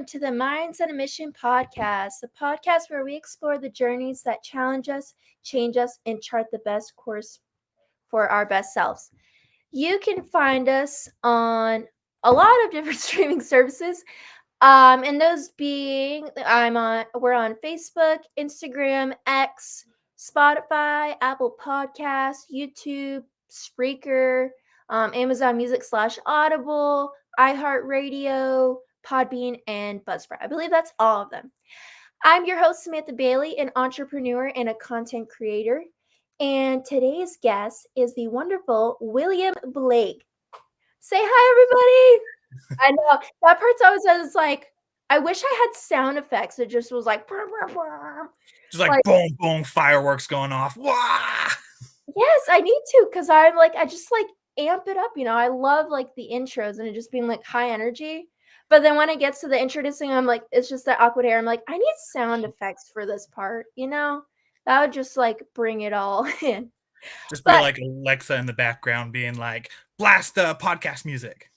to the Minds on a Mission podcast, the podcast where we explore the journeys that challenge us, change us, and chart the best course for our best selves. You can find us on a lot of different streaming services. And those being we're on Facebook, Instagram, X, Spotify, Apple Podcasts, YouTube, Spreaker, Amazon Music / Audible, iHeartRadio, Podbean, and Buzzsprout. I believe that's all of them. I'm your host, Samantha Bailey, an entrepreneur and a content creator. And today's guest is the wonderful William Blake. Say hi, everybody. I know that part's always was like, I wish I had sound effects. It just was like, brr, brr, brr. Just like boom, boom, fireworks going off. Wah! Yes, I need to, because I just like amp it up. I love like the intros and it just being like high energy. But then when it gets to the introducing, I'm like, it's just that awkward air. I'm like, I need sound effects for this part. That would just like bring it all in. Just be like Alexa in the background being like, blast the podcast music.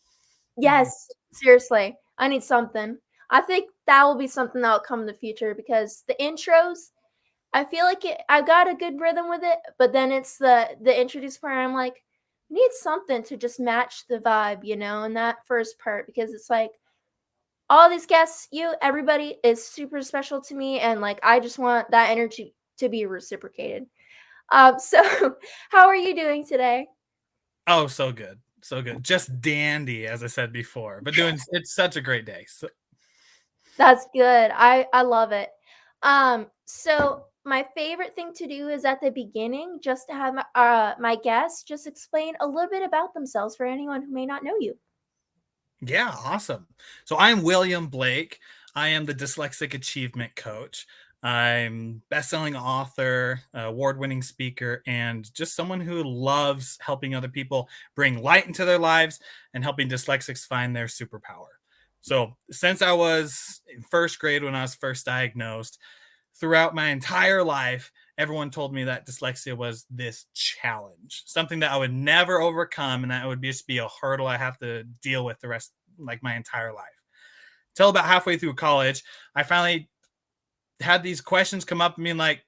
Yes, seriously. I need something. I think that will be something that will come in the future because the intros, I feel like I got a good rhythm with it, but then it's the introduce part. I'm like, I need something to just match the vibe, in that first part because it's like all these guests, everybody is super special to me, and like I just want that energy to be reciprocated. So how are you doing today? Oh, so good. So good. Just dandy, as I said before. But it's such a great day. So. That's good. I love it. So my favorite thing to do is at the beginning just to have my guests just explain a little bit about themselves for anyone who may not know you. Yeah, awesome. So I'm William Blake. I am the Dyslexic Achievement Coach. I'm best-selling author, award-winning speaker, and just someone who loves helping other people bring light into their lives and helping dyslexics find their superpower. So since I was in first grade when I was first diagnosed, throughout my entire life, everyone told me that dyslexia was this challenge, something that I would never overcome, and that would just be a hurdle I have to deal with the rest, like my entire life. Till about halfway through college, I finally had these questions come up and being like,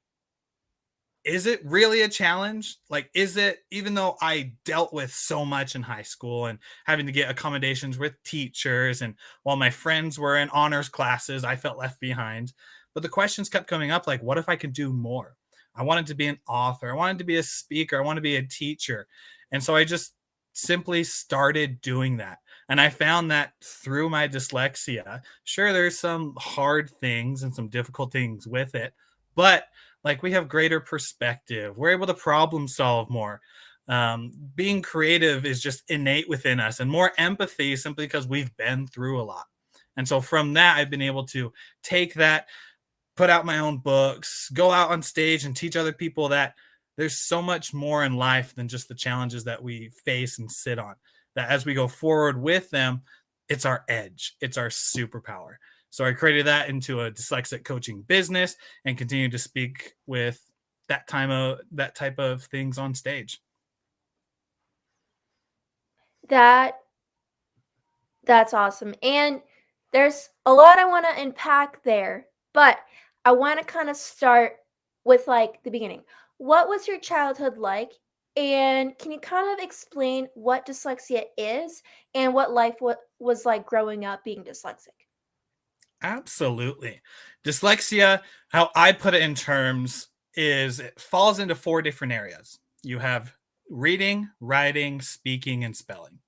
is it really a challenge? Like, is it, even though I dealt with so much in high school and having to get accommodations with teachers, and while my friends were in honors classes, I felt left behind. But the questions kept coming up like, what if I could do more? I wanted to be an author. I wanted to be a speaker. I wanted to be a teacher. And so I just simply started doing that. And I found that through my dyslexia, sure, there's some hard things and some difficult things with it, but like we have greater perspective. We're able to problem solve more. Being creative is just innate within us, and more empathy simply because we've been through a lot. And so from that, I've been able to take that, put out my own books, go out on stage and teach other people that there's so much more in life than just the challenges that we face and sit on. That as we go forward with them, it's our edge, it's our superpower. So I created that into a dyslexic coaching business and continue to speak with that type of things on stage. That's awesome. And there's a lot I want to unpack there, but I want to kind of start with like the beginning. What was your childhood like? And can you kind of explain what dyslexia is and what life was like growing up being dyslexic? Absolutely. Dyslexia, how I put it in terms, is it falls into 4 different areas. You have reading, writing, speaking, and spelling.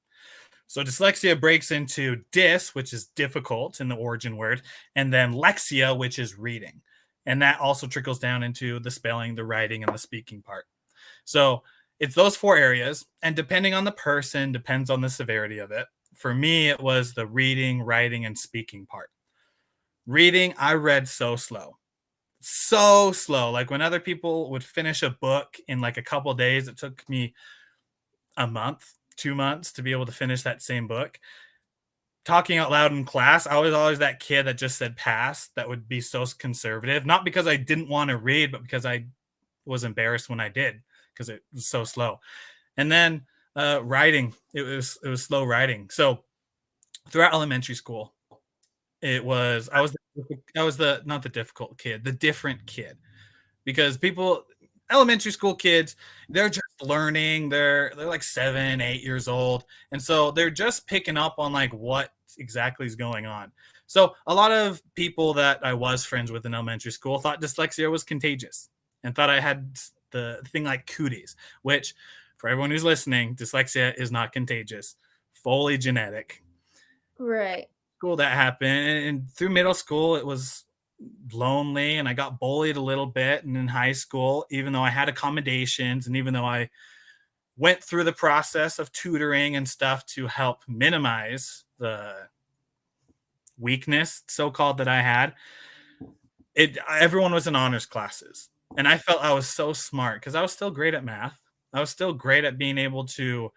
So dyslexia breaks into dys, which is difficult in the origin word, and then lexia, which is reading. And that also trickles down into the spelling, the writing, and the speaking part. So it's those 4 areas. And depending on the person, depends on the severity of it. For me, it was the reading, writing, and speaking part. Reading, I read so slow. So slow. Like when other people would finish a book in like a couple days, it took me a month, 2 months to be able to finish that same book. Talking out loud in class, I was always that kid that just said pass, that would be so conservative. Not because I didn't want to read, but because I was embarrassed when I did, because it was so slow. And then writing, it was slow writing. So throughout elementary school, I was the not the difficult kid, the different kid, because people elementary school kids, they're just learning, they're like 7 8 years old, and so they're just picking up on like what exactly is going on. So a lot of people that I was friends with in elementary school thought dyslexia was contagious and thought I had the thing like cooties, which for everyone who's listening, dyslexia is not contagious, fully genetic. Right. School that happened, and through middle school it was lonely, and I got bullied a little bit. And in high school, even though I had accommodations and even though I went through the process of tutoring and stuff to help minimize the weakness so-called that I had, everyone was in honors classes, and I felt I was so smart because I was still great at math. I was still great at being able to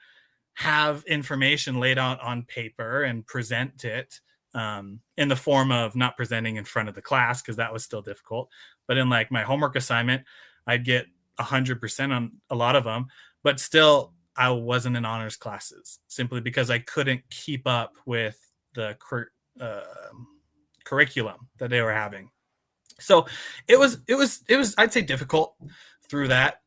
have information laid out on paper and present it, in the form of not presenting in front of the class because that was still difficult, but in like my homework assignment, I'd get 100% on a lot of them, but still I wasn't in honors classes simply because I couldn't keep up with the uh, curriculum that they were having. So it was I'd say difficult through that,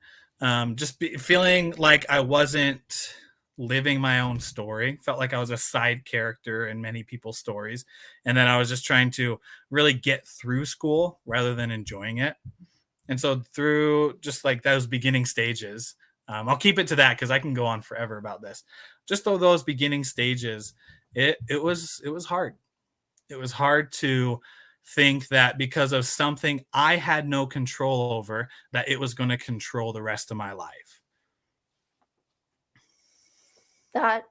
feeling like I wasn't living my own story, felt like I was a side character in many people's stories, and then I was just trying to really get through school rather than enjoying it. And so through just like those beginning stages, I'll keep it to that because I can go on forever about this. Just though those beginning stages, it was hard. It was hard to think that because of something I had no control over, that it was going to control the rest of my life. That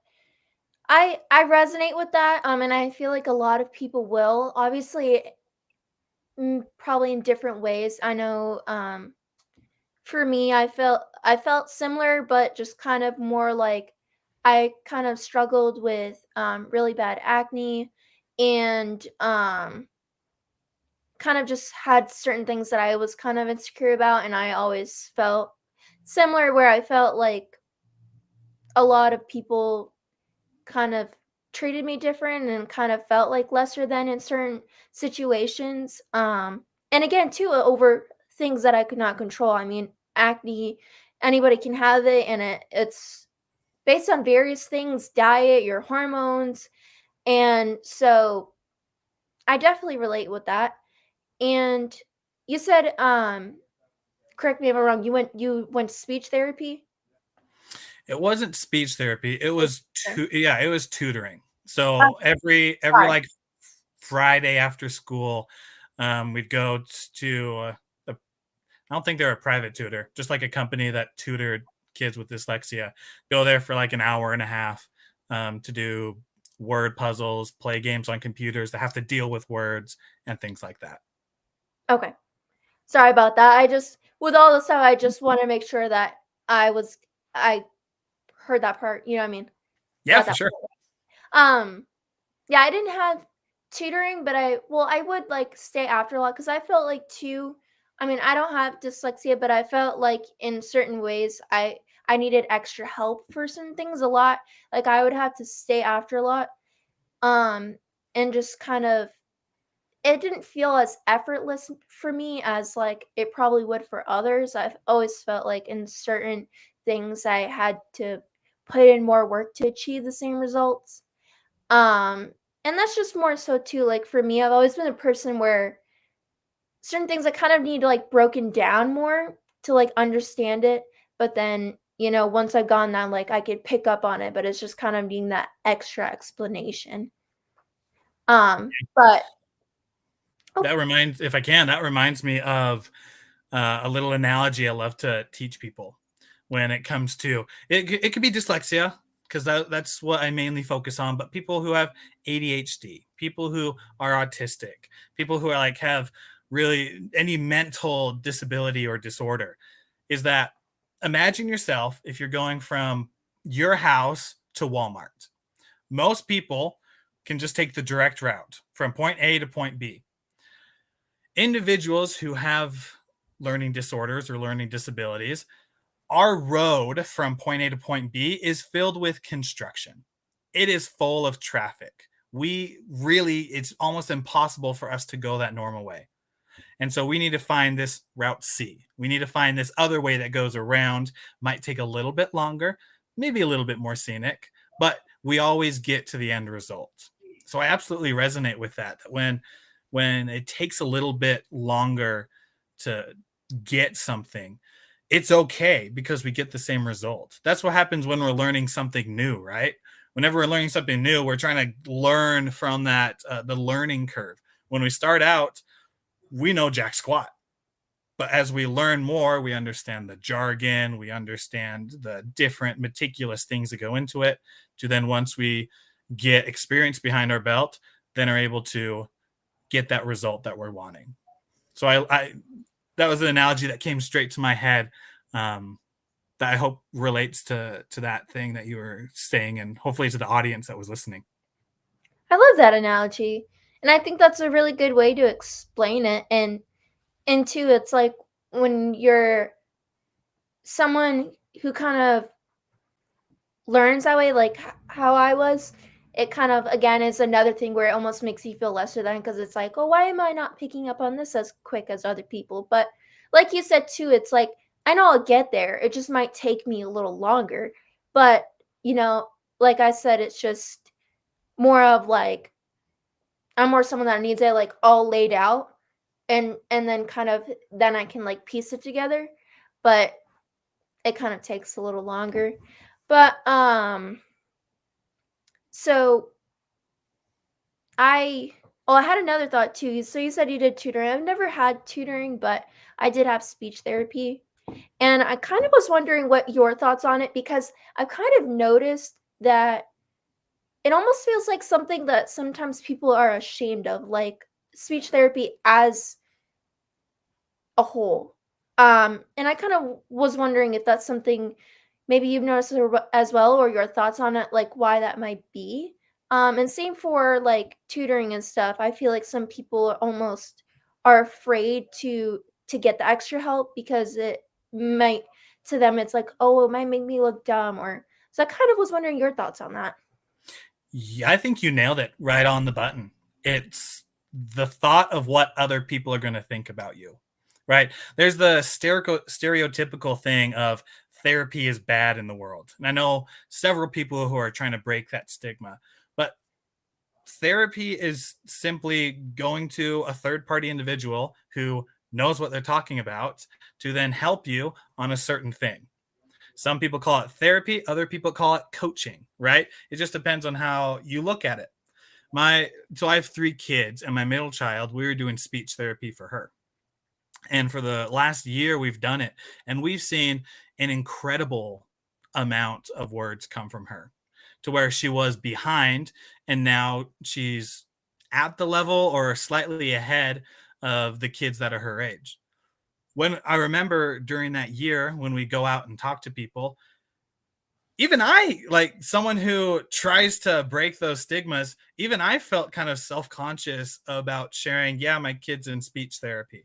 I resonate with that, and I feel like a lot of people will. Obviously, probably in different ways. I know, for me, I felt similar, but just kind of more like I kind of struggled with really bad acne, and kind of just had certain things that I was kind of insecure about, and I always felt similar where I felt like a lot of people kind of treated me different and kind of felt like lesser than in certain situations. And again, too, over things that I could not control. I mean, acne, anybody can have it, and it's based on various things, diet, your hormones. And so I definitely relate with that. And you said, correct me if I'm wrong, you went to speech therapy? It wasn't speech therapy. It was Okay. yeah, it was tutoring. Oh, So every sorry. like Friday after school, we'd go to I don't think they're a private tutor, just like a company that tutored kids with dyslexia. Go there for like an hour and a half, to do word puzzles, play games on computers that have to deal with words and things like that. Okay. Sorry about that. I just with all the stuff, I just wanna make sure that I heard that part, you know what I mean? Yeah, Got for that sure. part. Yeah, I didn't have tutoring, but I would, like, stay after a lot because I felt like too I mean, I don't have dyslexia, but I felt like in certain ways, I needed extra help for certain things a lot. Like, I would have to stay after a lot, um, and just kind of it didn't feel as effortless for me as, like, it probably would for others. I've always felt like in certain things, I had to put in more work to achieve the same results. Um, and that's just more so too, like, for me, I've always been a person where certain things I kind of need, like, broken down more to, like, understand it, but then, once I've gone down, like, I could pick up on it, but it's just kind of needing that extra explanation. But oh, If I can, that reminds me of a little analogy I love to teach people when it comes to it. It could be dyslexia because that's what I mainly focus on. But people who have ADHD, people who are autistic, people who are like have really any mental disability or disorder, is that imagine yourself if you're going from your house to Walmart. Most people can just take the direct route from point A to point B. Individuals who have learning disorders or learning disabilities, our road from point A to point B is filled with construction. It is full of traffic. it's almost impossible for us to go that normal way. And so we need to find this route C. We need to find this other way that goes around, might take a little bit longer, maybe a little bit more scenic, but we always get to the end result. So I absolutely resonate with that. When it takes a little bit longer to get something, it's okay because we get the same result. That's what happens when we're learning something new, right? Whenever we're learning something new, we're trying to learn from that the learning curve. When we start out, we know jack squat. But as we learn more, we understand the jargon, we understand the different meticulous things that go into it. To then, once we get experience behind our belt, then are able to get that result that we're wanting. So I that was an analogy that came straight to my head, that I hope relates to that thing that you were saying, and hopefully to the audience that was listening. I love that analogy. And I think that's a really good way to explain it. And two, it's like when you're someone who kind of learns that way, like how I was, it kind of again is another thing where it almost makes you feel lesser than, because it's like, oh, why am I not picking up on this as quick as other people? But like you said too, it's like I know I'll get there. It just might take me a little longer. But you know, like I said, it's just more of like I'm more someone that needs it like all laid out, and then kind of then I can like piece it together. But it kind of takes a little longer. But so I I had another thought too. So you said you did tutoring. I've never had tutoring, but I did have speech therapy. And I kind of was wondering what your thoughts on it, because I've kind of noticed that it almost feels like something that sometimes people are ashamed of, like speech therapy as a whole. And I kind of was wondering if that's something maybe you've noticed as well, or your thoughts on it, like why that might be. And same for like tutoring and stuff. I feel like some people almost are afraid to get the extra help because it might to them it's like, oh, it might make me look dumb, or so I kind of was wondering your thoughts on that. Yeah, I think you nailed it right on the button. It's the thought of what other people are going to think about you, right? There's the stereotypical thing of therapy is bad in the world. And I know several people who are trying to break that stigma, but therapy is simply going to a third party individual who knows what they're talking about to then help you on a certain thing. Some people call it therapy, other people call it coaching, right? It just depends on how you look at it. So I have 3 kids, and my middle child, we were doing speech therapy for her. And for the last year we've done it, and we've seen an incredible amount of words come from her, to where she was behind and now she's at the level or slightly ahead of the kids that are her age. When I remember during that year when we go out and talk to people, even I, like someone who tries to break those stigmas, even I felt kind of self-conscious about sharing, yeah, my kid's in speech therapy.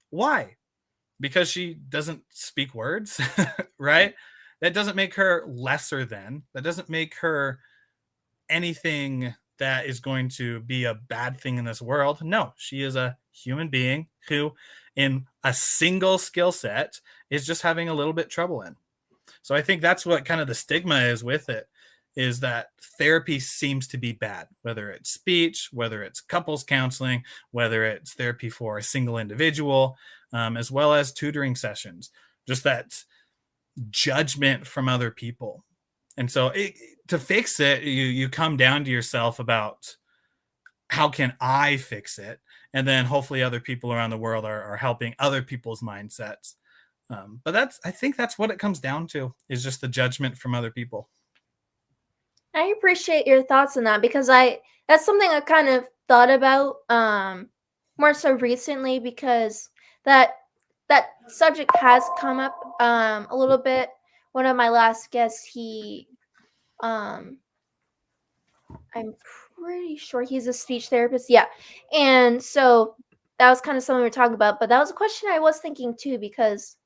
Why? Because she doesn't speak words, right? That doesn't make her lesser than, that doesn't make her anything that is going to be a bad thing in this world. No, she is a human being who, in a single skill set, is just having a little bit trouble in. So I think that's what kind of the stigma is with it, is that therapy seems to be bad, whether it's speech, whether it's couples counseling, whether it's therapy for a single individual, as well as tutoring sessions. Just that judgment from other people. And so to fix it, you come down to yourself about how can I fix it? And then hopefully other people around the world are helping other people's mindsets. But I think that's what it comes down to, is just the judgment from other people. I appreciate your thoughts on that, because I that's something I kind of thought about more so recently, because that that subject has come up a little bit. One of my last guests, he um I'm pretty sure he's a speech therapist. Yeah. And so that was kind of something we were talking about, but that was a question I was thinking too, because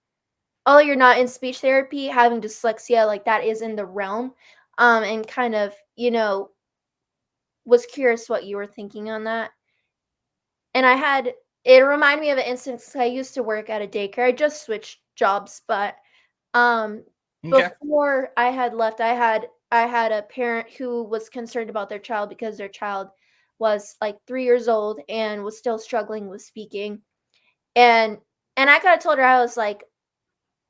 although you're not in speech therapy, having dyslexia like that is in the realm. And kind of, you know, was curious what you were thinking on that. And it reminded me of an instance 'cause I used to work at a daycare. I just switched jobs, but um, Okay. before I had left, I had a parent who was concerned about their child because their child was like 3 years old and was still struggling with speaking. And I kinda told her, I was like,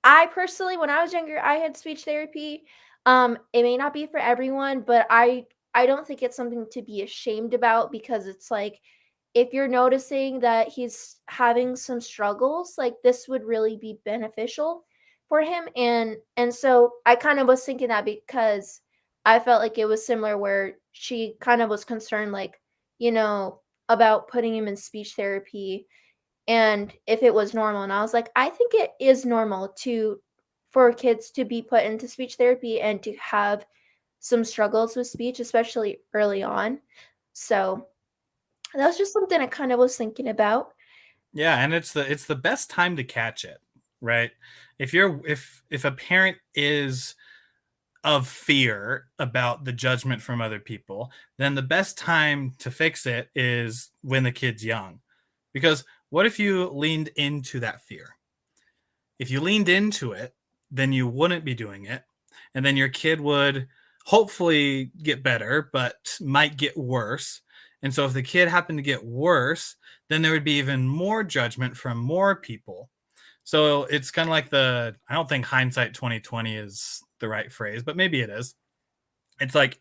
I personally, when I was younger, I had speech therapy. It may not be for everyone, but I don't think it's something to be ashamed about because it's like if you're noticing that he's having some struggles, like this would really be beneficial for him. And so I kind of was thinking that because I felt like it was similar where she kind of was concerned like, you know, about putting him in speech therapy and if it was normal, and I was like, "I think it is normal to for kids to be put into speech therapy and to have some struggles with speech, especially early on." So, that was just something I kind of was thinking about. Yeah, and it's the best time to catch it, right? If a parent is of fear about the judgment from other people, then the best time to fix it is when the kid's young. Because what if you leaned into that fear? If you leaned into it, then you wouldn't be doing it. And then your kid would hopefully get better, but might get worse. And so if the kid happened to get worse, then there would be even more judgment from more people. So it's kind of like I don't think hindsight 2020 is the right phrase, but maybe it is. It's like,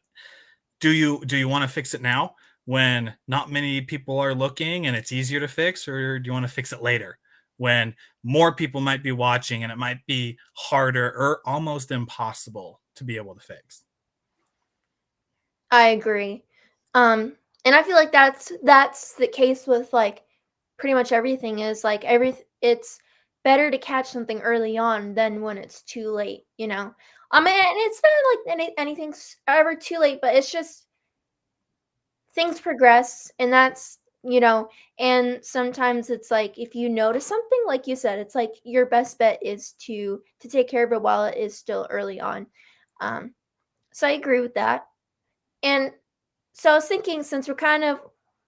do you want to fix it now when not many people are looking and it's easier to fix, or do you want to fix it later when more people might be watching and it might be harder or almost impossible to be able to fix? I agree. And I feel like that's the case with, like, pretty much everything is, like, it's better to catch something early on than when it's too late, you know? And it's not like anything's ever too late, but it's just things progress and that's and sometimes it's like if you notice something like you said it's like your best bet is to take care of it while it is still early on. Um so I agree with that. And so I was thinking since we're kind of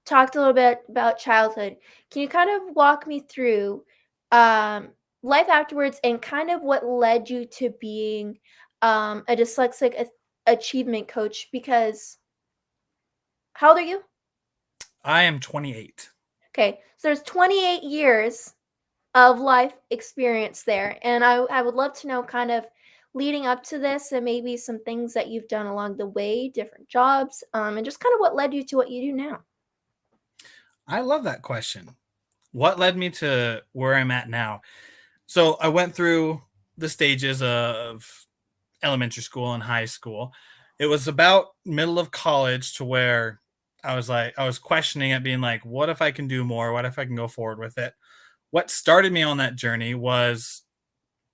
talked a little bit about childhood, can you kind of walk me through um life afterwards and kind of what led you to being a dyslexic achievement coach because how old are you? I am 28. Okay, so there's 28 years of life experience there, and I would love to know kind of leading up to this and maybe some things that you've done along the way, different jobs, and just kind of what led you to what you do now. I love that question. What led me to where I'm at now? So I went through the stages of elementary school and high school. It was about middle of college to where I was questioning it, being like, what if I can do more? What if I can go forward with it? What started me on that journey was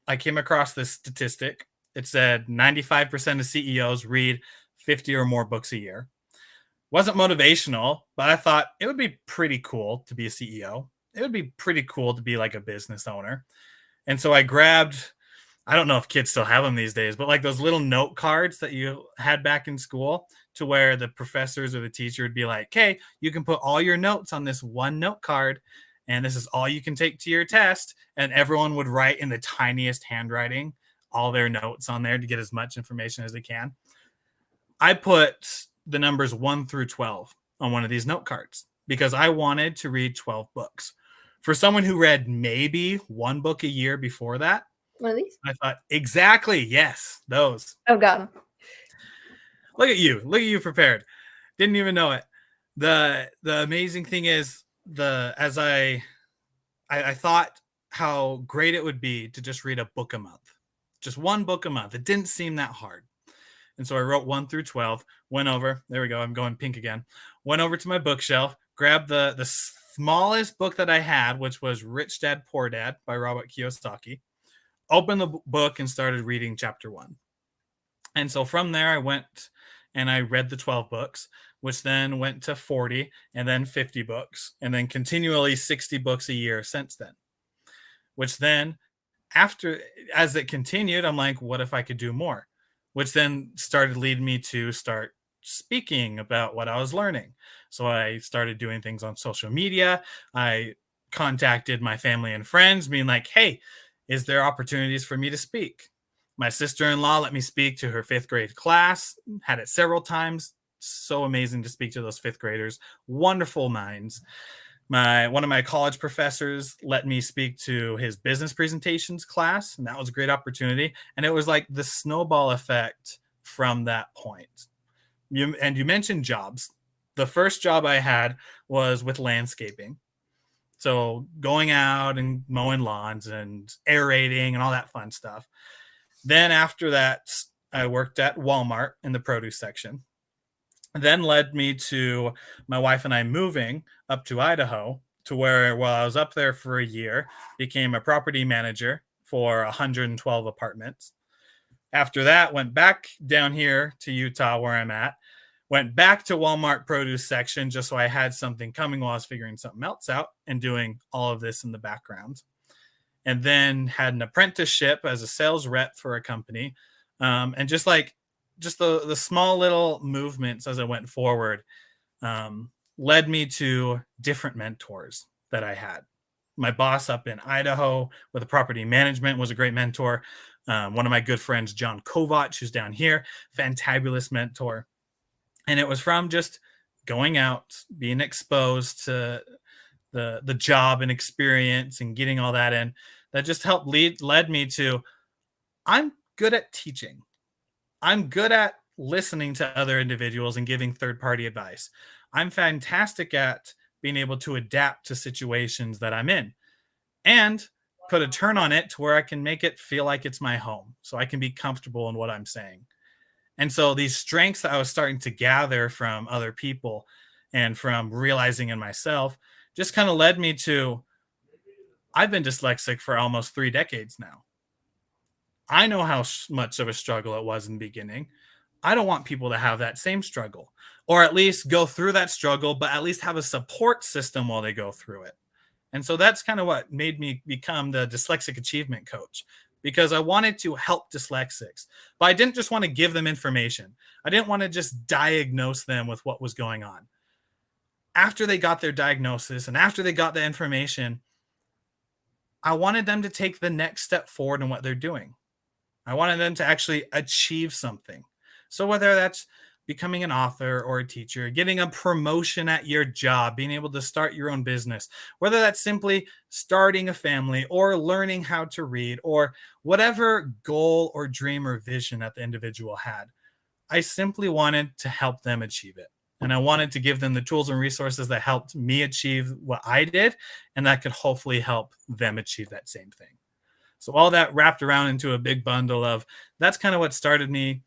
I came across this statistic. It said 95% of CEOs read 50 or more books a year. Wasn't motivational, but I thought it would be pretty cool to be a CEO. It would be pretty cool to be like a business owner. And so I grabbed, I don't know if kids still have them these days, but like those little note cards that you had back in school, to where the professors or the teacher would be like, "Okay, you can put all your notes on this one note card, and this is all you can take to your test." And everyone would write in the tiniest handwriting all their notes on there to get as much information as they can. I put the numbers 1 through 12 on one of these note cards because I wanted to read 12 books. For someone who read maybe one book a year before that, One of these? I thought, exactly, yes, those. Oh God. Look at you. Look at you prepared. Didn't even know it. The amazing thing is the as I thought how great it would be to just read a book a month. Just one book a month. It didn't seem that hard. And so I wrote 1 through 12, went over, there we go, I'm going pink again. Went over to my bookshelf, grabbed the smallest book that I had, which was Rich Dad Poor Dad by Robert Kiyosaki. Opened the book and started reading chapter 1. And so from there, I went and I read the 12 books, which then went to 40 and then 50 books, and then continually 60 books a year since then. Which then, after, as it continued, I'm like, what if I could do more? Which then started leading me to start speaking about what I was learning. So I started doing things on social media. I contacted my family and friends, being like, hey, is there opportunities for me to speak? My sister in law let me speak to her fifth grade class, had it several times. So amazing to speak to those fifth graders, wonderful minds. One of my college professors let me speak to his business presentations class, and that was a great opportunity. And it was like the snowball effect from that point. You mentioned jobs. The first job I had was with landscaping. So going out and mowing lawns and aerating and all that fun stuff. Then after that, I worked at Walmart in the produce section. Then led me to my wife and I moving up to Idaho, to where, while I was up there for a year, became a property manager for 112 apartments. After that, went back down here to Utah where I'm at, went back to Walmart produce section just so I had something coming while I was figuring something else out and doing all of this in the background. And then had an apprenticeship as a sales rep for a company. And just the small little movements as I went forward led me to different mentors that I had. My boss up in Idaho with the property management was a great mentor. One of my good friends, John Kovac, who's down here, fantabulous mentor. And it was from just going out, being exposed to the job and experience and getting all that in, that just led me to, I'm good at teaching. I'm good at listening to other individuals and giving third party advice. I'm fantastic at being able to adapt to situations that I'm in and put a turn on it to where I can make it feel like it's my home, so I can be comfortable in what I'm saying. And so these strengths that I was starting to gather from other people and from realizing in myself just kind of led me to, I've been dyslexic for almost 3 decades now. I know how much of a struggle it was in the beginning. I don't want people to have that same struggle, or at least go through that struggle, but at least have a support system while they go through it. And so that's kind of what made me become the dyslexic achievement coach, because I wanted to help dyslexics, but I didn't just want to give them information. I didn't want to just diagnose them with what was going on. After they got their diagnosis and after they got the information, I wanted them to take the next step forward in what they're doing. I wanted them to actually achieve something. So whether that's becoming an author or a teacher, getting a promotion at your job, being able to start your own business, whether that's simply starting a family or learning how to read, or whatever goal or dream or vision that the individual had, I simply wanted to help them achieve it. And I wanted to give them the tools and resources that helped me achieve what I did, and that could hopefully help them achieve that same thing. So all that wrapped around into a big bundle of, that's kind of what started me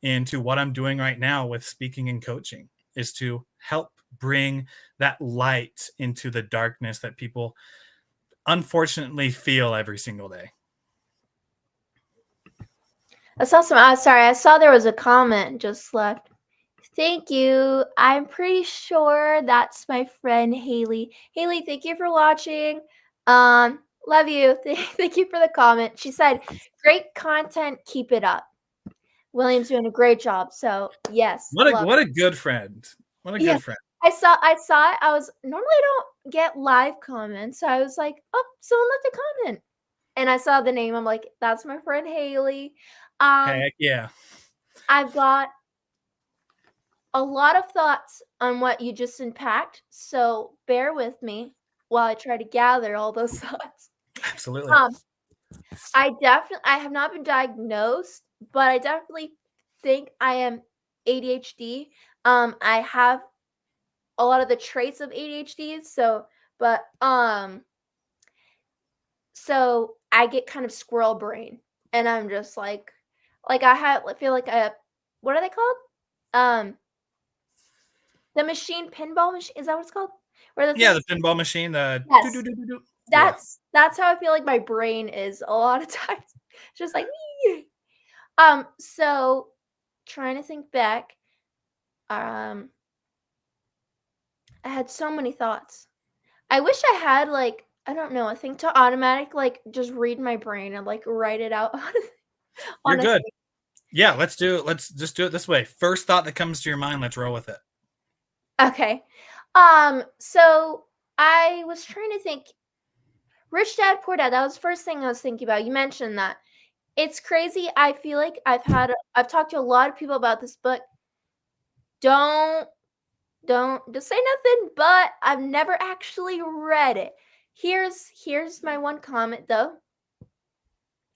into what I'm doing right now with speaking and coaching, is to help bring that light into the darkness that people unfortunately feel every single day. That's awesome. Sorry, I saw there was a comment just left. Thank you. I'm pretty sure that's my friend Haley. Haley, thank you for watching. Love you. Thank you for the comment. She said, "Great content. Keep it up." William's doing a great job. So yes, What a good friend. What a good friend. I saw it. I was normally I don't get live comments. So I was like, oh, someone left a comment. And I saw the name. I'm like, that's my friend Haley. Heck yeah. I've got a lot of thoughts on what you just unpacked. So bear with me while I try to gather all those thoughts. Absolutely. I have not been diagnosed, but I definitely think I am ADHD. I have a lot of the traits of ADHD. So I get kind of squirrel brain, and I'm just like I feel like what are they called? The machine, pinball machine. Is that what it's called? The pinball machine. Yes. That's how I feel like my brain is a lot of times. Just like so trying to think back. I had so many thoughts. I wish I had I don't know, a thing to automatic just read my brain and write it out. You're good. Yeah, let's just do it this way. First thought that comes to your mind, let's roll with it. Okay. So I was trying to think. Rich Dad Poor Dad. That was the first thing I was thinking about. You mentioned that. It's crazy. I feel like I've talked to a lot of people about this book. Don't just say nothing, but I've never actually read it. Here's my one comment though.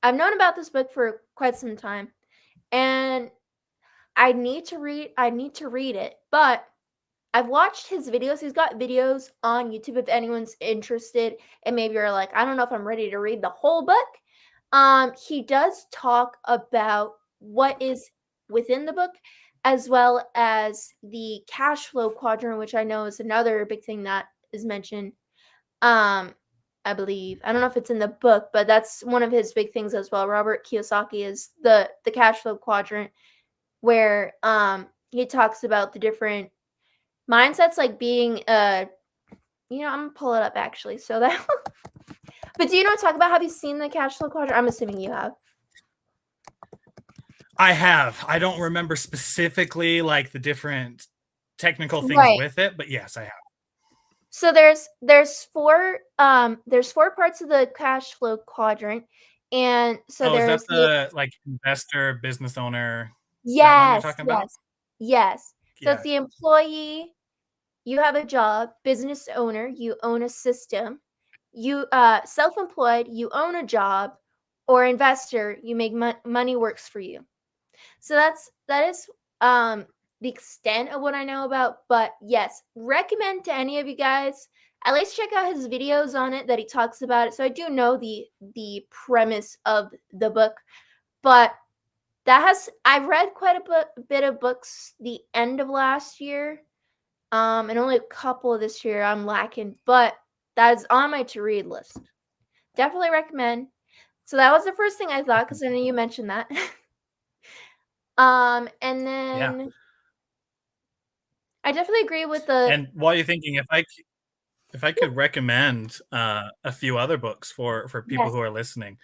I've known about this book for quite some time, and I need to read it, but I've watched his videos. He's got videos on YouTube if anyone's interested, and maybe you're like, I don't know if I'm ready to read the whole book. He does talk about what is within the book, as well as the cash flow quadrant, which I know is another big thing that is mentioned. Um, I believe. I don't know if it's in the book, but that's one of his big things as well. Robert Kiyosaki is the cash flow quadrant, where he talks about the different mindsets, like being I'm gonna pull it up actually so that but do you know what I'm talking about? Have you seen the cash flow quadrant? I'm assuming you have. I have. I don't remember specifically like the different technical things Right. with it, but yes, I have. So there's four parts of the cash flow quadrant, and so Oh, is that there's the the like investor, business owner, that one you're yes, talking about? yes, yes. So it's Yeah. the employee, you have a job, business owner, you own a system, you self-employed, you own a job, or investor, you make money works for you. So that is um the extent of what I know about, but yes, recommend to any of you guys at least check out his videos on it that he talks about it. So I do know the premise of the book, but I've read quite a bit of books the end of last year, and only a couple of this year I'm lacking, but that is on my to read list. Definitely recommend. So that was the first thing I thought because I know you mentioned that. And Yeah. then I definitely agree with the And while you're thinking, if I could recommend a few other books for people yes. who are listening,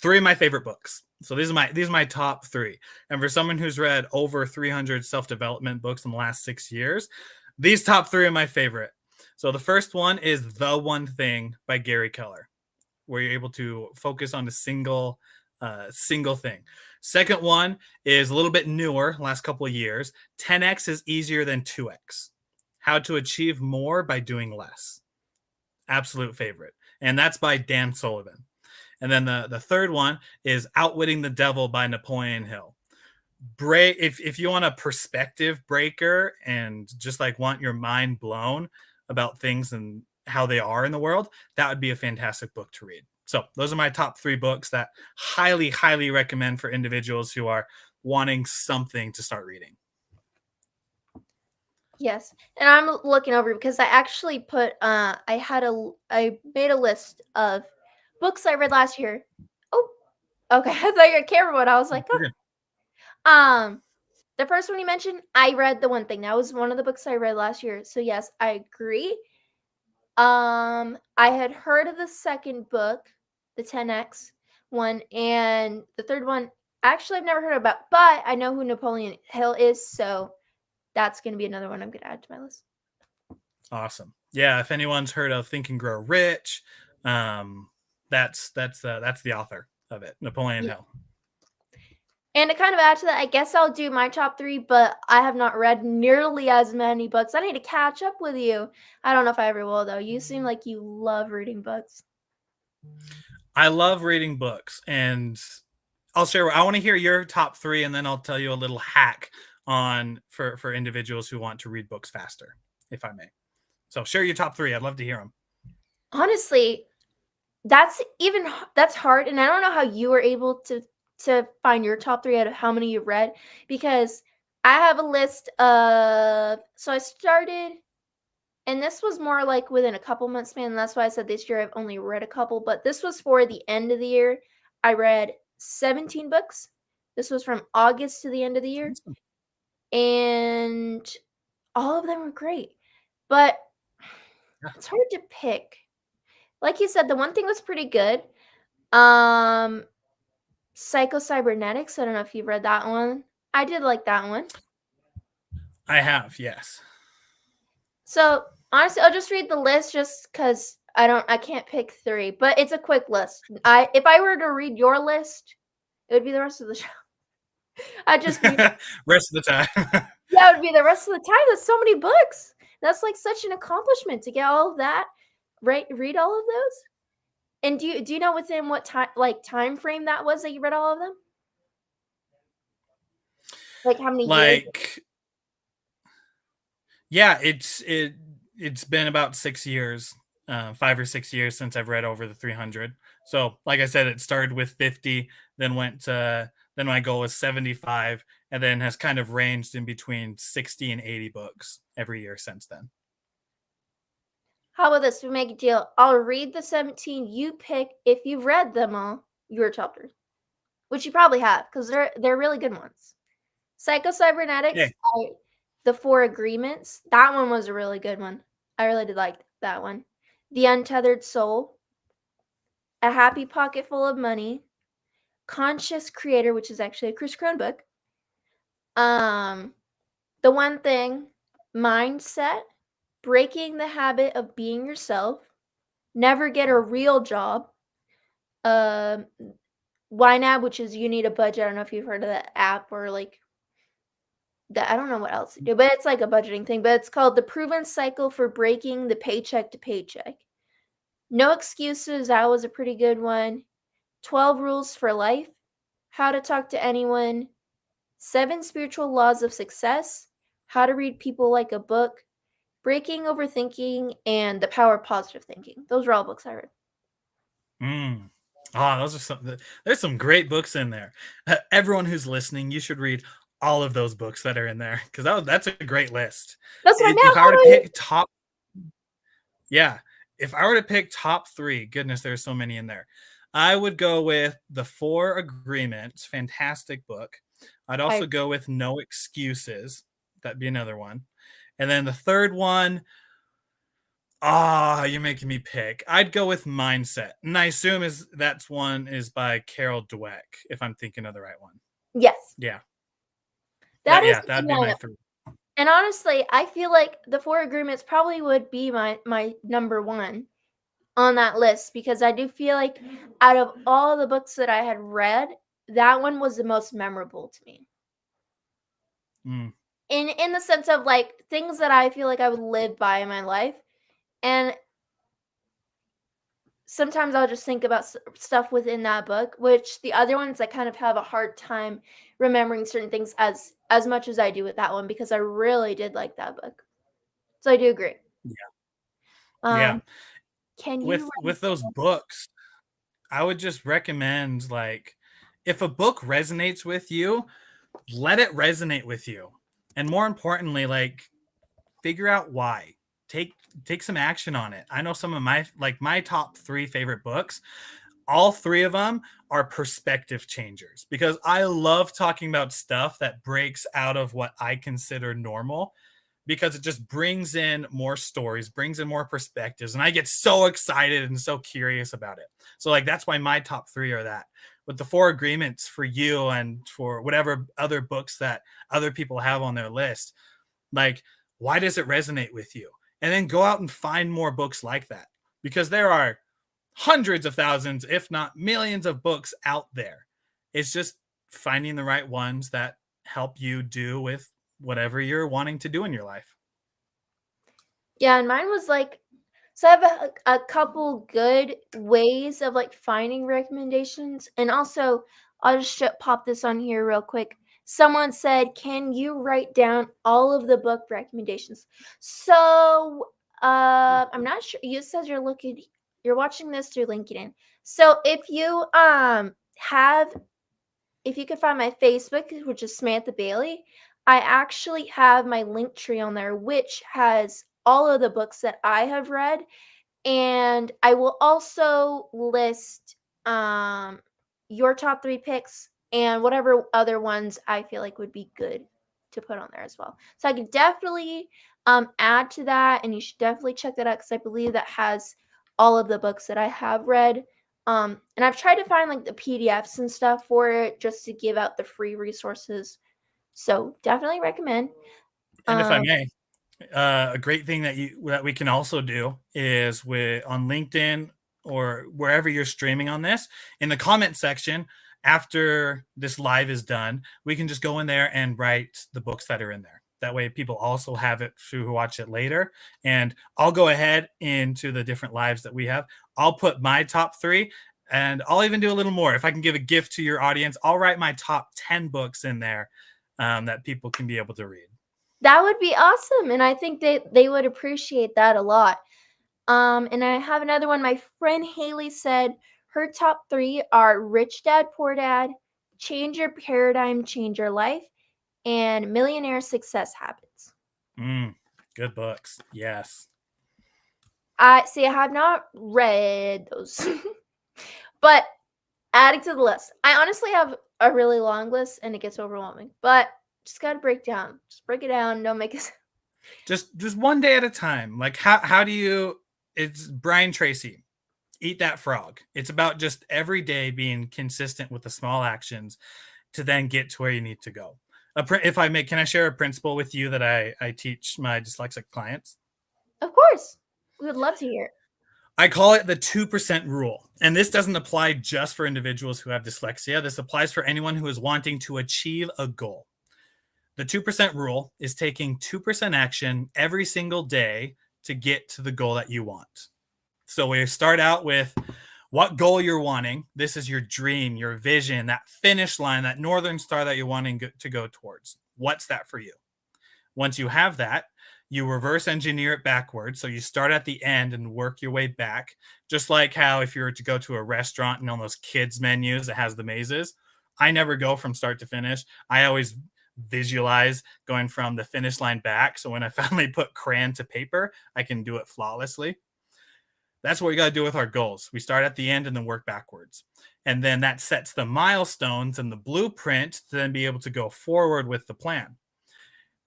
three of my favorite books. So these are my top three. And for someone who's read over 300 self development books in the last 6 years, these top three are my favorite. So the first one is The One Thing by Gary Keller, where you're able to focus on a single thing. Second one is a little bit newer, last couple of years. 10x is easier than 2x. How to achieve more by doing less. Absolute favorite. And that's by Dan Sullivan. And then the third one is Outwitting the Devil by Napoleon Hill. If you want a perspective breaker and just like want your mind blown about things and how they are in the world, that would be a fantastic book to read. So those are my top three books that highly recommend for individuals who are wanting something to start reading. Yes. And I'm looking over because I actually put I made a list of books I read last year. Oh, okay. I thought you were camera mode. I was like, oh. The first one you mentioned, I read The One Thing. That was one of the books I read last year. So yes, I agree. I had heard of the second book, the 10x one, and the third one, actually I've never heard about, but I know who Napoleon Hill is, so that's going to be another one I'm going to add to my list. Awesome. Yeah, if anyone's heard of Think and Grow Rich, that's the author of it, Napoleon Hill. And to kind of add to that, I guess I'll do my top three, but I have not read nearly as many books. I need to catch up with you. I don't know if I ever will, though. You seem like you love reading books. I love reading books, and I'll share. I want to hear your top three, and then I'll tell you a little hack on for individuals who want to read books faster, if I may. So share your top three. I'd love to hear them. Honestly, that's hard, and I don't know how you were able to find your top three out of how many you've read, because I have a list of, so I started, and this was more like within a couple months span, and that's why I said this year I've only read a couple, but this was for the end of the year. I read 17 books. This was from August to the end of the year, and all of them were great, but it's hard to pick. Like you said, The One Thing was pretty good. Um, Psycho-Cybernetics. I don't know if you've read that one. I did like that one. I have, yes. So honestly, I'll just read the list just because I can't pick 3, but it's a quick list. If I were to read your list, it would be the rest of the show. I'd just be Rest of the time. yeah, it would be the rest of the time. There's so many books. That's like such an accomplishment to get all of that. Right, read all of those. And do you know within what time frame that was that you read all of them? Like how many years? Like, yeah, it's been about 6 years, 5 or 6 years since I've read over the 300. So, like I said, it started with 50, then my goal was 75, and then has kind of ranged in between 60 and 80 books every year since then. How about this? We make a deal. I'll read the 17. You pick if you've read them all, your top 3, which you probably have because they're really good ones. Psycho-Cybernetics, Yeah. The 4 Agreements. That one was a really good one. I really did like that one. The Untethered Soul, A Happy Pocket Full of Money, Conscious Creator, which is actually a Chris Crone book. The One Thing, Mindset, Breaking the Habit of Being Yourself, Never Get a Real Job, YNAB, which is You Need a Budget. I don't know if you've heard of that app or like that. I don't know what else to do, but it's like a budgeting thing. But it's called The Proven Cycle for Breaking the Paycheck to Paycheck. No Excuses. That was a pretty good one. 12 Rules for Life, How to Talk to Anyone, 7 Spiritual Laws of Success, How to Read People Like a Book, Breaking Overthinking, and The Power of Positive Thinking. Those are all books I read. Those are there's some great books in there. Everyone who's listening, you should read all of those books that are in there because that's a great list. That's what I If I were to meant. pick top, yeah, if I were to pick top 3, goodness, there's so many in there. I would go with The 4 Agreements, fantastic book. I'd also go with No Excuses. That'd be another one. And then the third one, you're making me pick. I'd go with Mindset. And I assume that's one is by Carol Dweck, if I'm thinking of the right one. Yes. Yeah. That'd be my 3. And honestly, I feel like The 4 Agreements probably would be my number 1 on that list because I do feel like out of all the books that I had read, that one was the most memorable to me. In the sense of like things that I feel like I would live by in my life. And sometimes I'll just think about stuff within that book, which the other ones I kind of have a hard time remembering certain things as much as I do with that one because I really did like that book. So I do agree. Yeah. Can you with those books, I would just recommend, like, if a book resonates with you, let it resonate with you. And more importantly, like, figure out why. Take some action on it. I know some of my top 3 favorite books, all 3 of them are perspective changers because I love talking about stuff that breaks out of what I consider normal because it just brings in more stories, brings in more perspectives, and I get so excited and so curious about it. So like that's why my top 3 are that. With the 4 Agreements for you and for whatever other books that other people have on their list, like, why does it resonate with you? And then go out and find more books like that because there are hundreds of thousands, if not millions of books out there. It's just finding the right ones that help you do with whatever you're wanting to do in your life. Yeah, and mine was like, so I have a couple good ways of like finding recommendations. And also, I'll just pop this on here real quick. Someone said, "Can you write down all of the book recommendations?" So, I'm not sure. You said you're watching this through LinkedIn. So if you if you could find my Facebook, which is Samantha Bailey, I actually have my link tree on there, which has all of the books that I have read. And I will also list your top 3 picks and whatever other ones I feel like would be good to put on there as well. So I could definitely add to that, and you should definitely check that out because I believe that has all of the books that I have read. And I've tried to find like the PDFs and stuff for it just to give out the free resources. So definitely recommend. And if I Um, may, a great thing that we can also do is on LinkedIn or wherever you're streaming on this, in the comment section after this live is done, we can just go in there and write the books that are in there. That way people also have it who watch it later. And I'll go ahead into the different lives that we have. I'll put my top 3, and I'll even do a little more. If I can give a gift to your audience, I'll write my top 10 books in there that people can be able to read. that would be awesome, and I think they would appreciate that a lot. And I have another one. My friend Haley said her top 3 are Rich Dad Poor Dad, Change Your Paradigm, Change Your Life, and Millionaire Success Habits. Good books. Yes. I have not read those, but adding to the list. I honestly have a really long list, and it gets overwhelming. But just gotta break down. Just break it down. Don't make it. Just one day at a time. Like how do you? It's Brian Tracy. Eat that frog. It's about just every day being consistent with the small actions to then get to where you need to go. If I may, can I share a principle with you that I teach my dyslexic clients? Of course, we would love to hear. I call it the 2% rule. And this doesn't apply just for individuals who have dyslexia. This applies for anyone who is wanting to achieve a goal. The 2% rule is taking 2% action every single day to get to the goal that you want. So we start out with what goal you're wanting. This is your dream, your vision, that finish line, that northern star that you're wanting to go towards. What's that for you? Once you have that, you reverse engineer it backwards. So you start at the end and work your way back. Just like how if you were to go to a restaurant and on those kids menus that has the mazes, I never go from start to finish. I always visualize going from the finish line back. So when I finally put crayon to paper, I can do it flawlessly. That's what we got to do with our goals. We start at the end and then work backwards. And then that sets the milestones and the blueprint to then be able to go forward with the plan.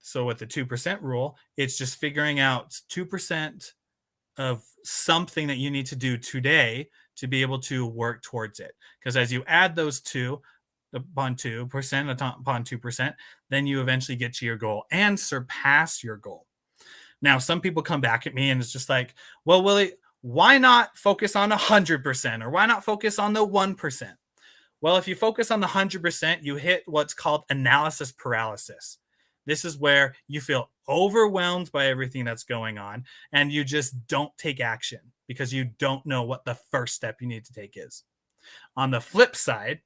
So with the 2% rule, it's just figuring out 2% of something that you need to do today to be able to work towards it. Because as you add those two upon 2%, upon 2%, then you eventually get to your goal and surpass your goal. Now, some people come back at me and it's just like, well, Willie, why not focus on 100%, or why not focus on the 1%? Well, if you focus on the 100%, you hit what's called analysis paralysis. This is where you feel overwhelmed by everything that's going on and you just don't take action because you don't know what the first step you need to take is. On the flip side,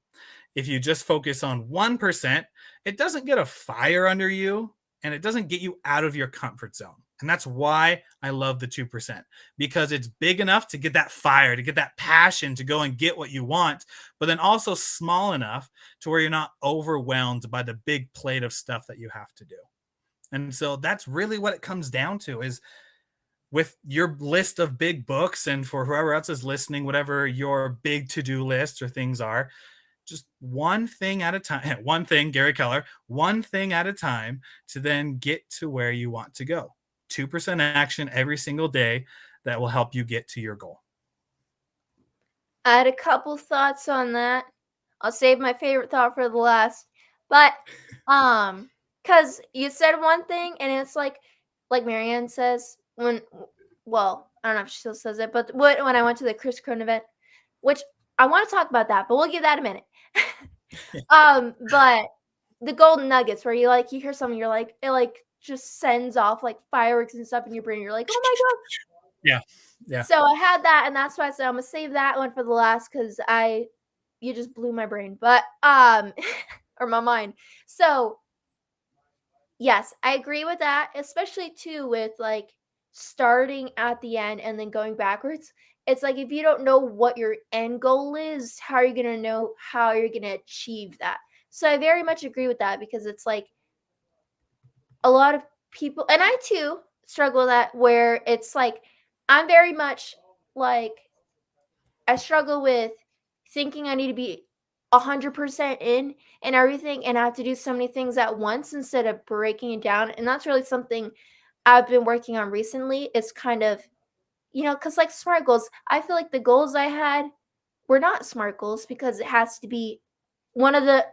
if you just focus on 1%, it doesn't get a fire under you and it doesn't get you out of your comfort zone. And that's why I love the 2%, because it's big enough to get that fire, to get that passion to go and get what you want, but then also small enough to where you're not overwhelmed by the big plate of stuff that you have to do. And so that's really what it comes down to, is with your list of big books, and for whoever else is listening, whatever your big to-do list or things are, just one thing at a time, one thing, Gary Keller, one thing at a time to then get to where you want to go. 2% action every single day that will help you get to your goal. I had a couple thoughts on that. I'll save my favorite thought for the last. But because you said one thing and it's like Marianne says I don't know if she still says it, but when I went to the Chris Crone event, which I want to talk about that, but we'll give that a minute. But the golden nuggets where you hear something, you're like, it just sends off like fireworks and stuff in your brain. You're like, oh my God. Yeah. So I had that, and that's why I said I'm gonna save that one for the last, because you just blew my brain, but or my mind. So yes, I agree with that, especially too with starting at the end and then going backwards. It's like, if you don't know what your end goal is, how are you gonna know how you're gonna achieve that? So I very much agree with that, because it's like a lot of people, and I too struggle with that, where it's like I'm very much like, I struggle with thinking I need to be 100% in and everything, and I have to do so many things at once instead of breaking it down. And that's really something I've been working on recently. Is kind of, because SMART goals, I feel like the goals I had were not SMART goals because it has to be one of the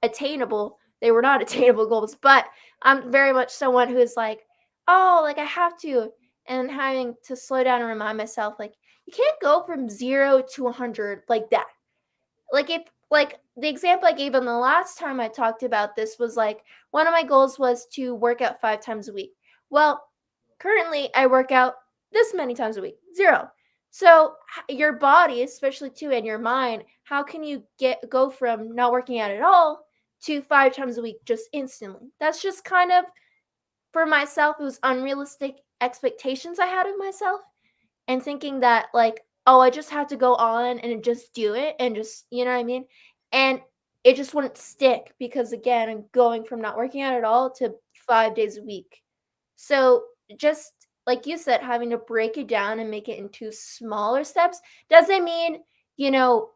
attainable. They were not attainable goals, but I'm very much someone who is like, oh, like I have to, and having to slow down and remind myself, like, you can't go from 0 to 100 like that. Like if like the example I gave on the last time I talked about this was like one of my goals was to work out 5 times a week. Well, currently I work out this many times a week, zero. So your body, especially too, and your mind, how can you go from not working out at all to 5 times a week just instantly? That's just kind of for myself. It was unrealistic expectations I had of myself, and thinking that like, oh, I just have to go on and just do it and just, you know what I mean? And it just wouldn't stick because again, I'm going from not working out at all to 5 days a week. So just like you said, having to break it down and make it into smaller steps doesn't mean, you know,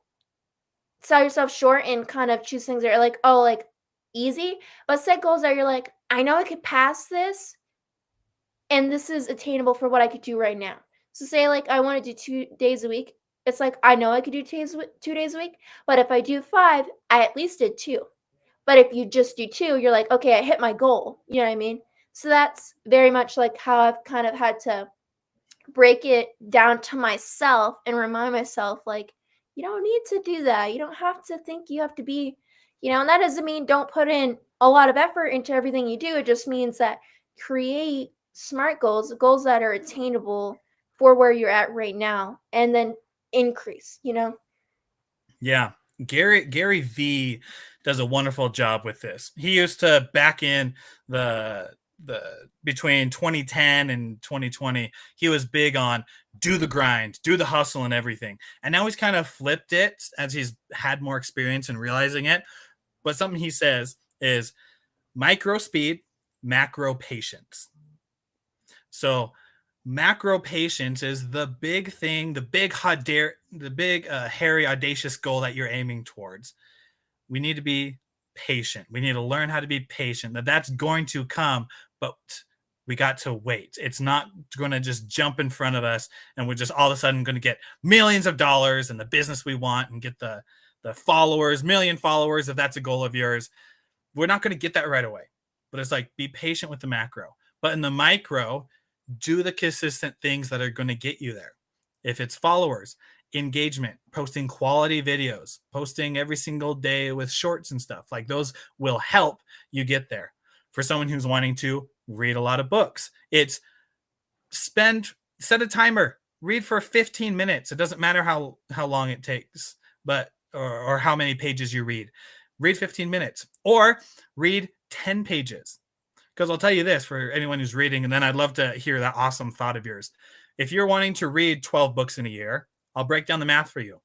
sell yourself short and kind of choose things that are like, oh, like easy, but set goals that you're like, I know I could pass this and this is attainable for what I could do right now. So say like I want to do 2 days a week. It's like I know I could do 2 days a week, but if I do five, I at least did two. But if you just do two, you're like, okay, I hit my goal. You know what I mean? So that's very much like how I've kind of had to break it down to myself and remind myself, like, you don't need to do that. You don't have to think you have to be, and that doesn't mean don't put in a lot of effort into everything you do. It just means that create smart goals, goals that are attainable for where you're at right now, and then increase. Yeah. Gary V does a wonderful job with this. He used to, back in the between 2010 and 2020, he was big on do the grind, do the hustle and everything. And now he's kind of flipped it as he's had more experience in realizing it. But something he says is micro speed, macro patience. So macro patience is the big thing, the big hairy audacious goal that you're aiming towards. We need to be patient. We need to learn how to be patient. That's going to come, but we got to wait. It's not going to just jump in front of us and we're just all of a sudden going to get millions of dollars and the business we want and get the followers, million followers, if that's a goal of yours. We're not going to get that right away. But it's like, be patient with the macro. But in the micro, do the consistent things that are going to get you there. If it's followers, engagement, posting quality videos, posting every single day with shorts and stuff, like those will help you get there. For someone who's wanting to read a lot of books, it's set a timer, read for 15 minutes. It doesn't matter how long it takes, but or how many pages you read 15 minutes or read 10 pages. Because I'll tell you this, for anyone who's reading, and then I'd love to hear that awesome thought of yours. If you're wanting to read 12 books in a year, I'll break down the math for you.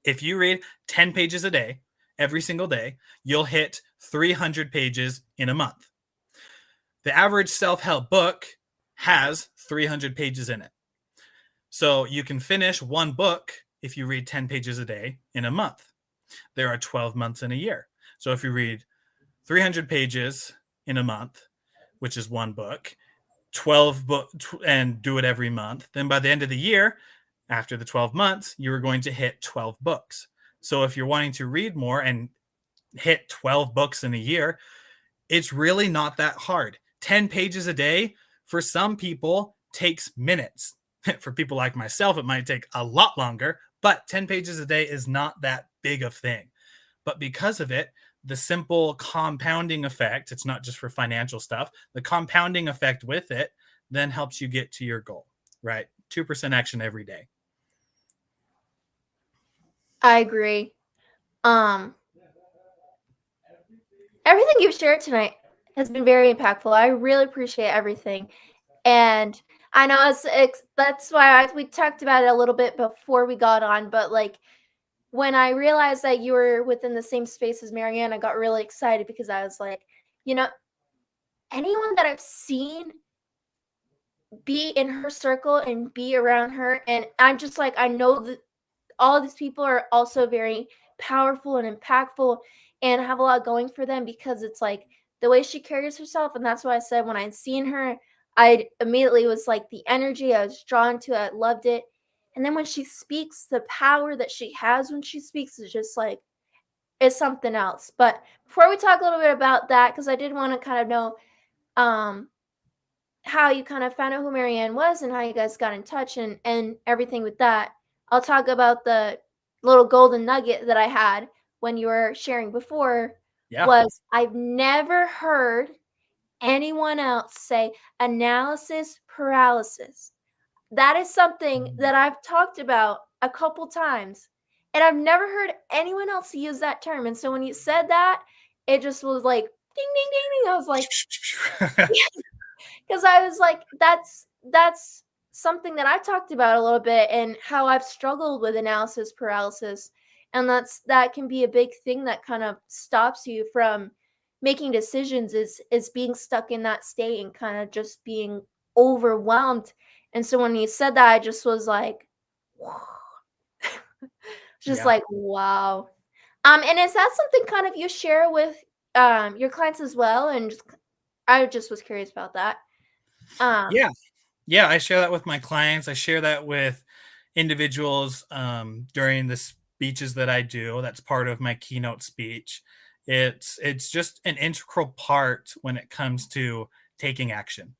If you read 10 pages a day, every single day, you'll hit 300 pages in a month. The average self-help book has 300 pages in it. So you can finish one book if you read 10 pages a day in a month. There are 12 months in a year. So if you read 300 pages in a month, which is one book, 12 books, and do it every month, then by the end of the year, after the 12 months, you're going to hit 12 books. So if you're wanting to read more and hit 12 books in a year, it's really not that hard. 10 pages a day for some people takes minutes. For people like myself, it might take a lot longer, but 10 pages a day is not that big of thing. But because of it, the simple compounding effect, it's not just for financial stuff, the compounding effect with it then helps you get to your goal, right? 2% action every day. I agree. Everything you've shared tonight has been very impactful. I really appreciate everything. And I know that's why we talked about it a little bit before we got on, but like when I realized that you were within the same space as Marianne, I got really excited because I was like, anyone that I've seen be in her circle and be around her, and I'm just like, I know that all of these people are also very powerful and impactful and have a lot going for them because it's like the way she carries herself. And that's why I said when I'd seen her, I immediately was like the energy, I was drawn to it, I loved it. And then when she speaks, the power that she has when she speaks is just like, it's something else. But before we talk a little bit about that, because I did want to kind of know um, how you kind of found out who Marianne was and how you guys got in touch and everything with that. I'll talk about the little golden nugget that I had when you were sharing before Yeah. was I've never heard anyone else say analysis paralysis. That is something that I've talked about a couple times, and I've never heard anyone else use that term. And so when you said that, it just was like ding ding ding ding. I was like, because I was like, that's something that I talked about a little bit and how I've struggled with analysis paralysis. And that can be a big thing that kind of stops you from making decisions is being stuck in that state and kind of just being overwhelmed. And so when you said that, I just was like, just Yeah. like, wow. And is that something kind of you share with your clients as well? And I just was curious about that. Um, Yeah. Yeah, I share that with my clients. I share that with individuals during the speeches that I do. That's part of my keynote speech. It's just an integral part when it comes to taking action.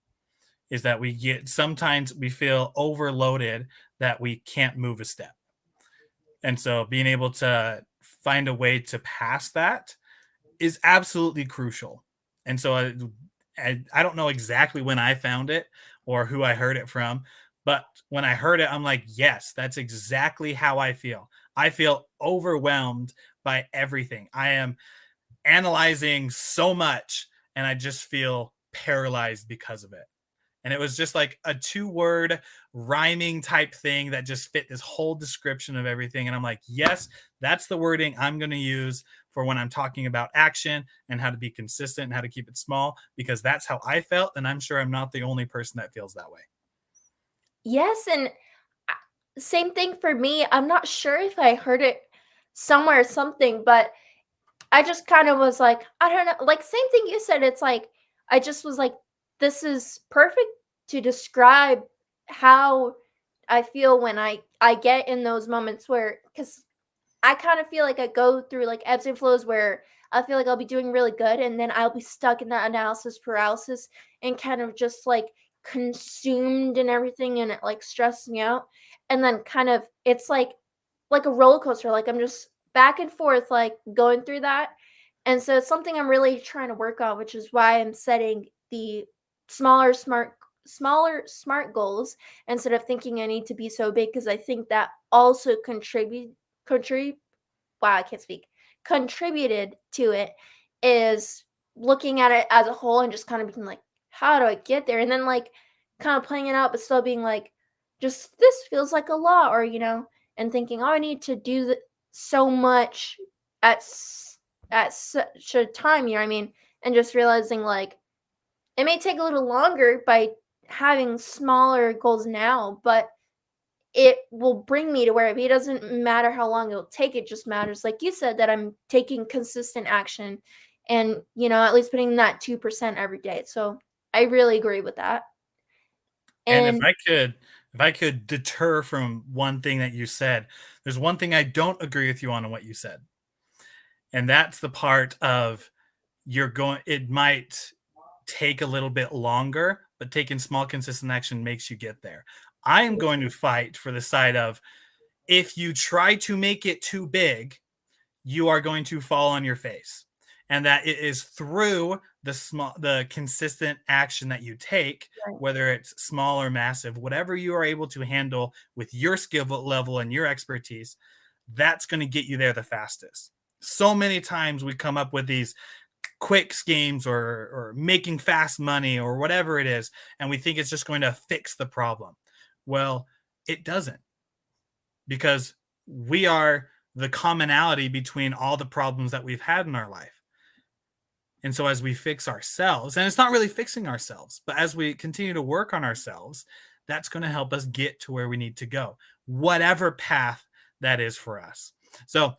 Is that we get sometimes we feel overloaded that we can't move a step, and so being able to find a way to pass that is absolutely crucial. And so I don't know exactly when I found it or who I heard it from, but when I heard it, I'm like, yes, that's exactly how I feel. I feel overwhelmed by everything. I am analyzing so much and I just feel paralyzed because of it. And it was just like a 2-word rhyming type thing that just fit this whole description of everything. And I'm like, yes, that's the wording I'm going to use for when I'm talking about action and how to be consistent and how to keep it small, because that's how I felt. And I'm sure I'm not the only person that feels that way. yes, and same thing for me. I'm not sure if I heard it somewhere or something, but I just kind of was like, I don't know, like same thing you said. It's like I just was like, this is perfect to describe how I feel when I get in those moments where because I kind of feel like I go through like ebbs and flows where I feel like I'll be doing really good and then I'll be stuck in that analysis paralysis and kind of just like consumed in everything and it like stresses me out. And then kind of it's like a roller coaster. Like I'm just back and forth, like going through that. And so it's something I'm really trying to work on, which is why I'm setting the smaller, smart goals instead of thinking I need to be so big because I think that also contribute wow, I can't speak. Contributed to it is looking at it as a whole and just kind of being like, how do I get there? And then like kind of playing it out, but still being like, just this feels like a lot, or and thinking, oh, I need to do so much at such a time. I mean, and just realizing like it may take a little longer by having smaller goals now, but it will bring me to where it doesn't matter how long it'll take. It just matters, like you said, that I'm taking consistent action and, at least putting that 2% every day. So I really agree with that. And And if I could deter from one thing that you said, there's one thing I don't agree with you on what you said. And that's the part of it might take a little bit longer, but taking small, consistent action makes you get there. I am going to fight for the side of if you try to make it too big, you are going to fall on your face. And that it is through the consistent action that you take, right. whether it's small or massive, whatever you are able to handle with your skill level and your expertise, that's going to get you there the fastest. So many times we come up with these quick schemes or making fast money or whatever it is, and we think it's just going to fix the problem. Well, it doesn't, because we are the commonality between all the problems that we've had in our life. And so as we fix ourselves, and it's not really fixing ourselves, but as we continue to work on ourselves, that's going to help us get to where we need to go, whatever path that is for us. So,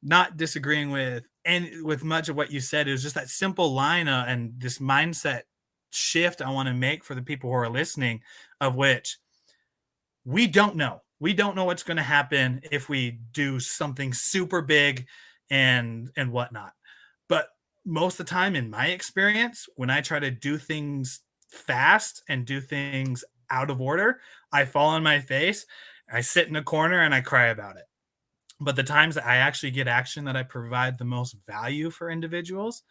not disagreeing with much of what you said. It was just that simple line and this mindset shift I want to make for the people who are listening, of which we don't know. We don't know what's going to happen if we do something super big and whatnot. But most of the time, in my experience, when I try to do things fast and do things out of order, I fall on my face, I sit in a corner, and I cry about it. But the times that I actually get action that I provide the most value for individuals,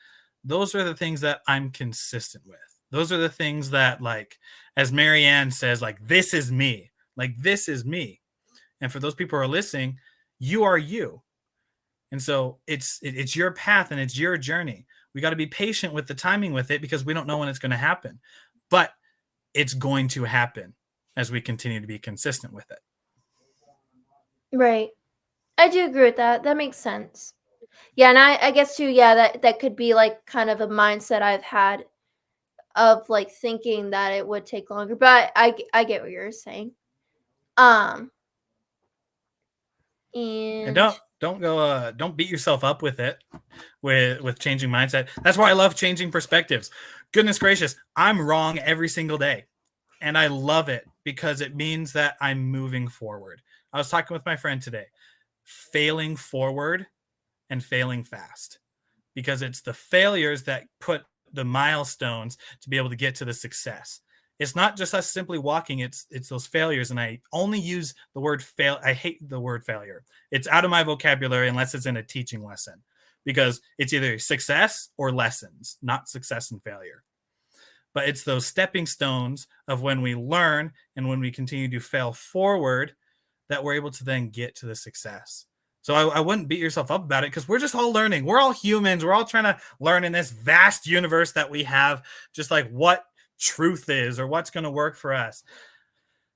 those are the things that I'm consistent with. Those are the things that, like, as Marianne says, like, this is me. Like, this is me. And for those people who are listening, you are you. And so it's your path and it's your journey. We got to be patient with the timing with it because we don't know when it's going to happen. But it's going to happen as we continue to be consistent with it. Right. I do agree with that. That makes sense. Yeah, and I guess too, yeah, that could be like kind of a mindset I've had of like thinking that it would take longer, but I get what you're saying. Um And and don't beat yourself up with it, with changing mindset. That's why I love changing perspectives. Goodness gracious, I'm wrong every single day. And I love it because it means that I'm moving forward. I was talking with my friend today, failing forward and failing fast, because it's the failures that put the milestones to be able to get to the success. It's not just us simply walking, it's those failures. And I only use the word fail. I hate the word failure. It's out of my vocabulary unless it's in a teaching lesson, because it's either success or lessons, not success and failure. But it's those stepping stones of when we learn and when we continue to fail forward that we're able to then get to the success. So I wouldn't beat yourself up about it, because we're just all learning. We're all humans. We're all trying to learn in this vast universe that we have, just like what truth is or what's going to work for us.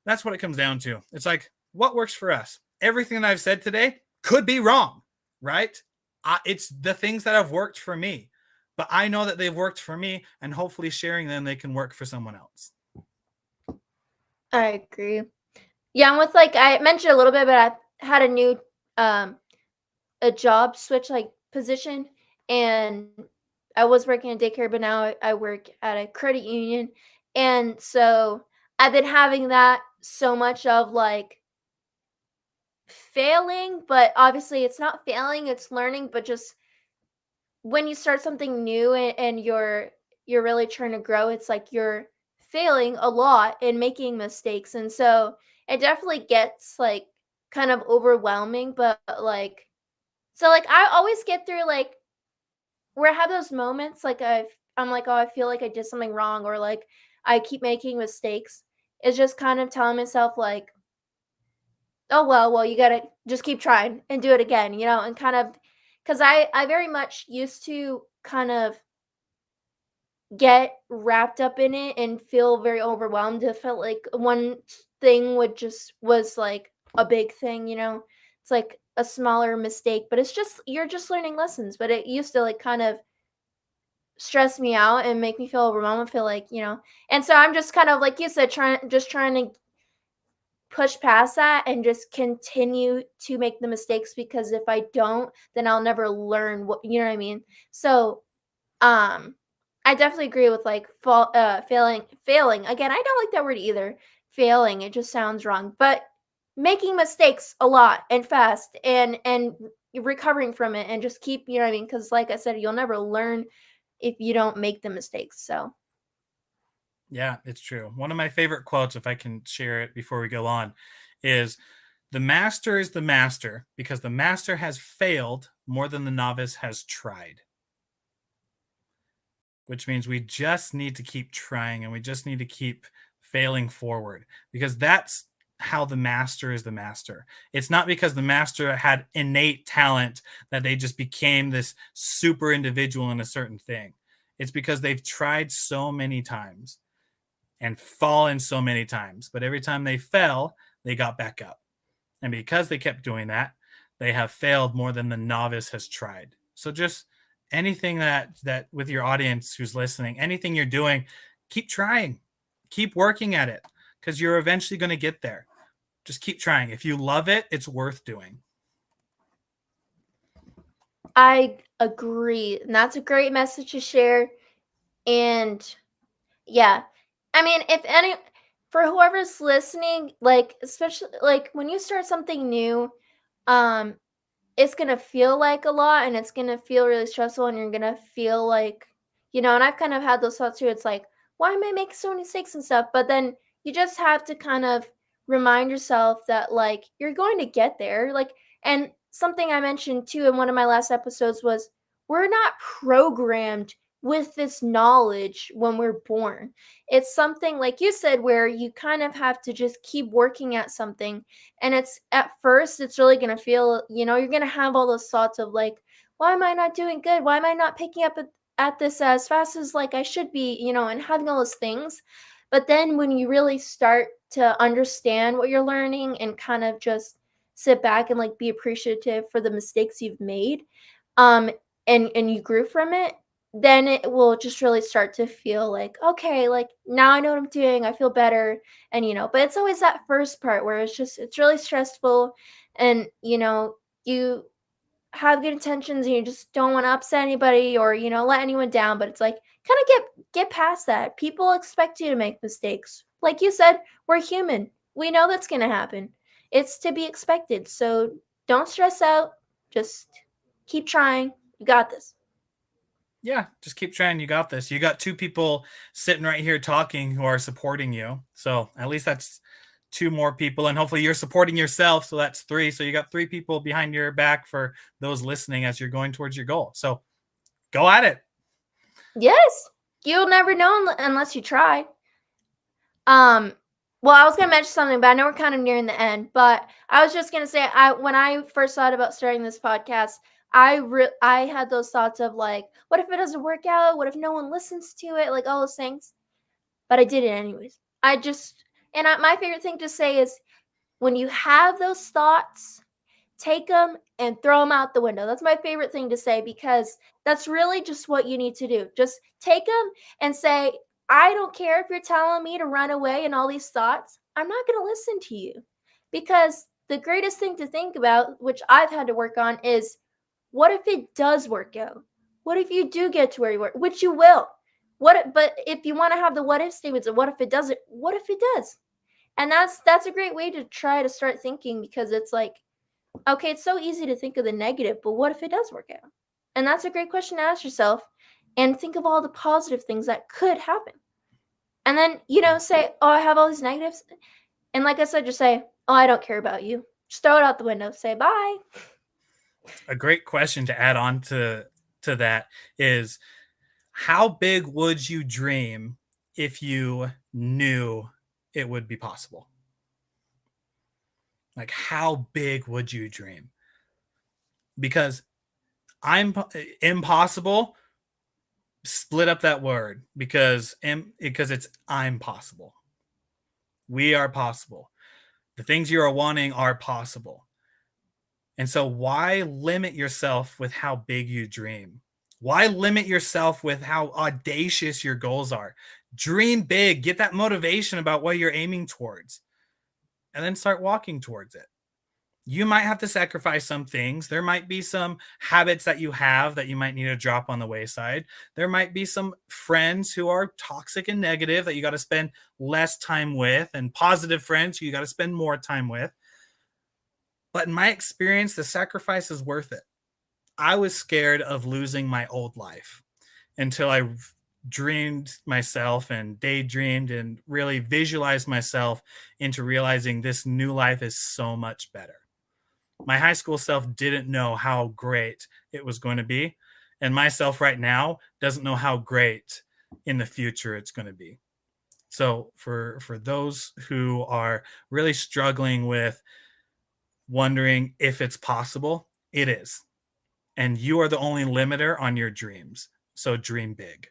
That's what it comes down to. It's like, what works for us? Everything that I've said today could be wrong, right? It's the things that have worked for me, but I know that they've worked for me, and hopefully sharing them, they can work for someone else. I agree. Yeah, and with like I mentioned a little bit, but I had a new a job switch like position, and I was working in daycare, but now I work at a credit union. And so I've been having that so much of like failing, but obviously it's not failing, it's learning, but just when you start something new and you're really trying to grow, it's like you're failing a lot and making mistakes. And so it definitely gets like kind of overwhelming, but like so like I always get through like where I have those moments like I'm like, oh, I feel like I did something wrong, or like I keep making mistakes. It's just kind of telling myself like, oh well, you gotta just keep trying and do it again, and kind of because I very much used to kind of get wrapped up in it and feel very overwhelmed. It felt like one thing would just was like a big thing, It's like a smaller mistake, but it's just you're just learning lessons. But it used to like kind of stress me out and make me feel overwhelmed. Feel like, and so I'm just kind of like you said, trying to push past that and just continue to make the mistakes, because if I don't, then I'll never learn what, you know what I mean? So, um I definitely agree with like failing. Again, I don't like that word either. Failing, it just sounds wrong. But making mistakes a lot and fast and recovering from it and just keep, you know what I mean? Cuz like I said, you'll never learn if you don't make the mistakes. So, Yeah, it's true. One of my favorite quotes, if I can share it before we go on, is the master is the master because the master has failed more than the novice has tried. Which means we just need to keep trying and we just need to keep failing forward, because that's how the master is the master. It's not because the master had innate talent that they just became this super individual in a certain thing. It's because they've tried so many times and fallen so many times, but every time they fell, they got back up. And because they kept doing that, they have failed more than the novice has tried. So just anything that with your audience who's listening, anything you're doing, keep trying. Keep working at it, because you're eventually going to get there. Just keep trying. If you love it, it's worth doing. I agree. And that's a great message to share. And yeah. I mean, if any for whoever's listening, like, especially like when you start something new, um, it's gonna feel like a lot and it's gonna feel really stressful and you're gonna feel like, and I've kind of had those thoughts too. It's like, why am I making so many mistakes and stuff? But then you just have to kind of remind yourself that like you're going to get there. Like, and something I mentioned too in one of my last episodes was we're not programmed with this knowledge when we're born. It's something like you said where you kind of have to just keep working at something, and it's at first it's really going to feel, you're going to have all those thoughts of like, why am I not doing good, why am I not picking up at this as fast as like I should be, and having all those things. But then when you really start to understand what you're learning and kind of just sit back and like be appreciative for the mistakes you've made, um and you grew from it, then it will just really start to feel like, okay, like now I know what I'm doing, I feel better. And but it's always that first part where it's really stressful, and you have good intentions and you just don't want to upset anybody or let anyone down, but it's like kind of get past that. People expect you to make mistakes. Like you said, we're human. We know that's going to happen. It's to be expected. So don't stress out. Just keep trying. You got this. Yeah, just keep trying. You got this. You got two people sitting right here talking who are supporting you. So at least that's two more people. And hopefully you're supporting yourself. So that's three. So you got three people behind your back for those listening as you're going towards your goal. So go at it. Yes. You'll never know unless you try. Um, well, I was gonna mention something, but I know we're kind of nearing the end. But I was just gonna say, when I first thought about starting this podcast, I had those thoughts of like, what if it doesn't work out? What if no one listens to it? Like all those things. But I did it anyways. My favorite thing to say is when you have those thoughts, take them and throw them out the window. That's my favorite thing to say because that's really just what you need to do. Just take them and say, I don't care if you're telling me to run away and all these thoughts. I'm not going to listen to you. Because the greatest thing to think about, which I've had to work on, is what if it does work out? What if you do get to where you were, which you will? But if you want to have the what if statements of what if it doesn't, what if it does? And that's a great way to try to start thinking, because it's like, okay, it's so easy to think of the negative, but what if it does work out? And that's a great question to ask yourself, and think of all the positive things that could happen. And then, say, oh, I have all these negatives. And like I said, just say, oh, I don't care about you. Just throw it out the window. Say bye. A great question to add on to that is, how big would you dream if you knew it would be possible? Like, how big would you dream? Because I'm impossible, split up that word, because it's I'm possible. We are possible. The things you are wanting are possible. And so why limit yourself with how big you dream? Why limit yourself with how audacious your goals are? Dream big, get that motivation about what you're aiming towards, and then start walking towards it. You might have to sacrifice some things. There might be some habits that you have that you might need to drop on the wayside. There might be some friends who are toxic and negative that you got to spend less time with, and positive friends who you got to spend more time with. But in my experience, the sacrifice is worth it. I was scared of losing my old life until I dreamed myself and daydreamed and really visualized myself into realizing this new life is so much better. My high school self didn't know how great it was going to be, and myself right now doesn't know how great in the future it's going to be. So for those who are really struggling with wondering if it's possible, it is. And you are the only limiter on your dreams. So dream big.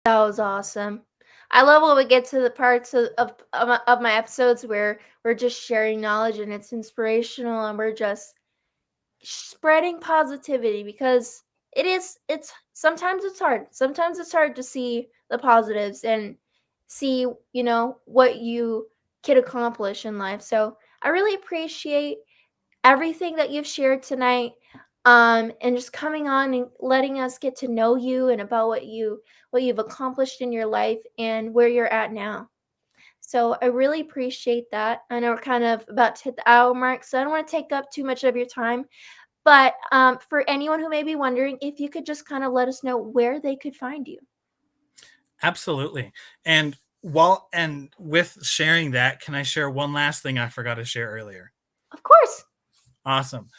That was awesome. I love when we get to the parts of my episodes where we're just sharing knowledge and it's inspirational and we're just spreading positivity, because it's sometimes it's hard. Sometimes it's hard to see the positives and see, what you could accomplish in life. So I really appreciate everything that you've shared tonight. and just coming on and letting us get to know you and about what you've accomplished in your life and where you're at now. So I really appreciate that. I know we're kind of about to hit the hour mark, so I don't want to take up too much of your time. But for anyone who may be wondering, if you could just kind of let us know where they could find you. Absolutely. And with sharing that, can I share one last thing I forgot to share earlier? Of course. Awesome.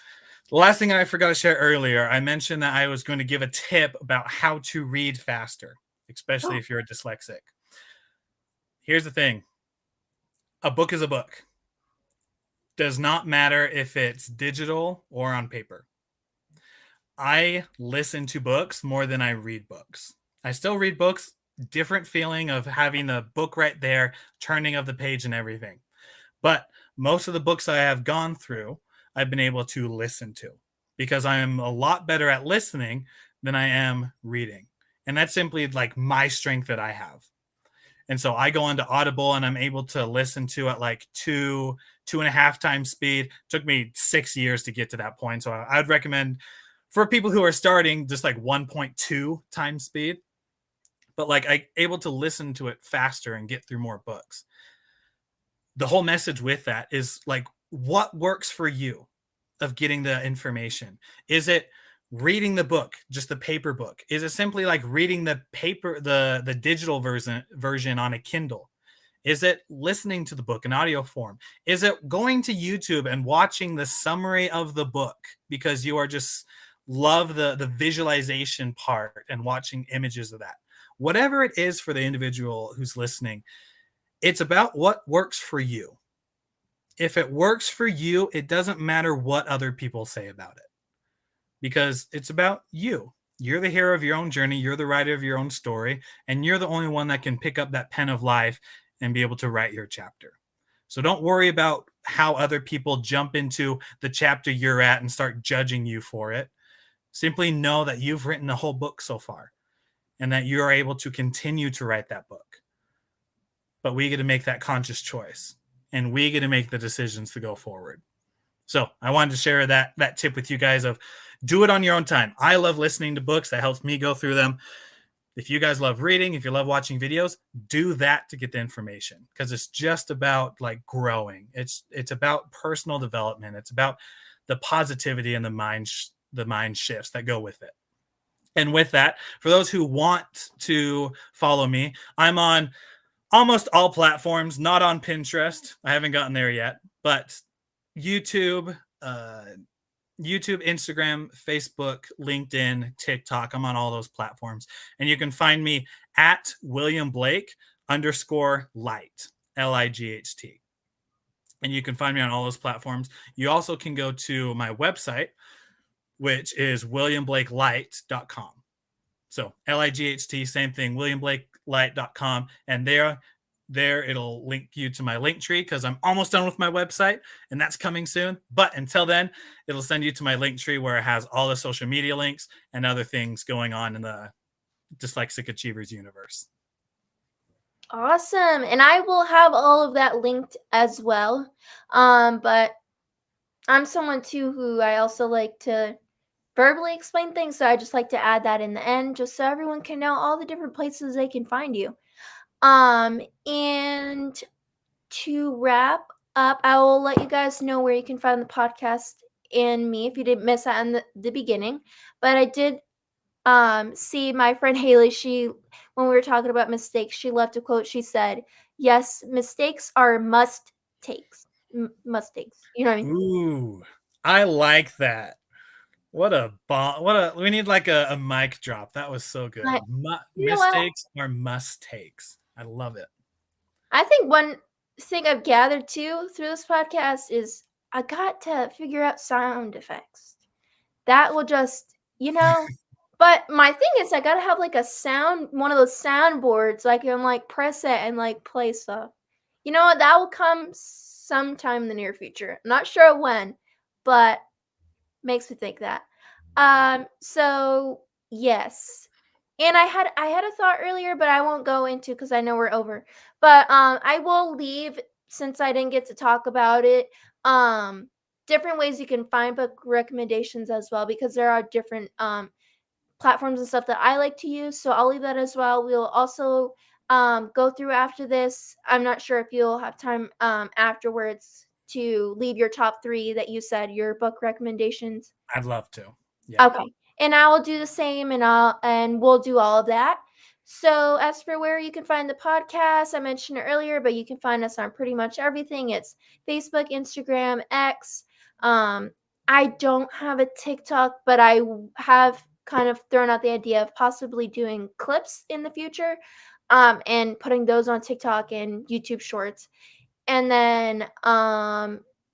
The last thing I forgot to share earlier, I mentioned that I was going to give a tip about how to read faster, especially Oh, if you're a dyslexic. Here's the thing. A book is a book. Does not matter if it's digital or on paper. I listen to books more than I read books. I still read books, different feeling of having the book right there, turning of the page and everything. But most of the books I have gone through, I've been able to listen to because I am a lot better at listening than I am reading. And that's simply like my strength that I have. And so I go onto Audible and I'm able to listen to at like 2.5 times speed. It took me 6 years to get to that point. So I would recommend for people who are starting just like 1.2 times speed. But like I able to listen to it faster and get through more books. The whole message with that is like what works for you of getting the information. Is it reading the book, just the paper book? Is it simply like reading the digital version on a Kindle? Is it listening to the book in audio form? Is it going to YouTube and watching the summary of the book because you are just love the visualization part and watching images of that? Whatever it is for the individual who's listening, it's about what works for you. If it works for you, it doesn't matter what other people say about it because it's about you. You're the hero of your own journey. You're the writer of your own story, and you're the only one that can pick up that pen of life and be able to write your chapter. So don't worry about how other people jump into the chapter you're at and start judging you for it. Simply know that you've written a whole book so far and that you are able to continue to write that book. But we get to make that conscious choice and we get to make the decisions to go forward. So I wanted to share that tip with you guys of do it on your own time. I love listening to books. That helps me go through them. If you guys love reading, if you love watching videos, do that to get the information because it's just about like growing. It's about personal development. It's about the positivity and the mind shifts that go with it. And with that, for those who want to follow me, I'm on almost all platforms, not on Pinterest. I haven't gotten there yet, but YouTube, Instagram, Facebook, LinkedIn, TikTok. I'm on all those platforms. And you can find me at William Blake _light, LIGHT. And you can find me on all those platforms. You also can go to my website, which is williamblakelight.com. So LIGHT, same thing, williamblakelight.com. And there it'll link you to my link tree because I'm almost done with my website and that's coming soon. But until then, it'll send you to my link tree where it has all the social media links and other things going on in the Dyslexic Achievers universe. Awesome. And I will have all of that linked as well. But I'm someone too who I also like to verbally explain things, so I just like to add that in the end just so everyone can know all the different places they can find you. And to wrap up, I will let you guys know where you can find the podcast and me if you didn't miss that in the beginning. But I did see my friend Haley, she when we were talking about mistakes, she left a quote. She said, "Yes, mistakes are must takes. Mistakes." You know what I mean? Ooh, I like that. What a bomb. We need like a mic drop. That was so good. But you know what? Mistakes are must takes. I love it. I think one thing I've gathered too through this podcast is I got to figure out sound effects. That will just, but my thing is I gotta have like one of those soundboards so I can like press it and like play stuff. You know what? That will come sometime in the near future. I'm not sure when, but makes me think that. So yes. And I had a thought earlier, but I won't go into because I know we're over. But I will leave since I didn't get to talk about it. Um different ways you can find book recommendations as well, because there are different platforms and stuff that I like to use. So I'll leave that as well. We'll also go through after this. I'm not sure if you'll have time afterwards to leave your top 3 that you said, your book recommendations. I'd love to. Yeah. Okay. And I will do the same, and we'll do all of that. So as for where you can find the podcast, I mentioned it earlier, but you can find us on pretty much everything. It's Facebook, Instagram, X. I don't have a TikTok, but I have kind of thrown out the idea of possibly doing clips in the future, and putting those on TikTok and YouTube Shorts. And then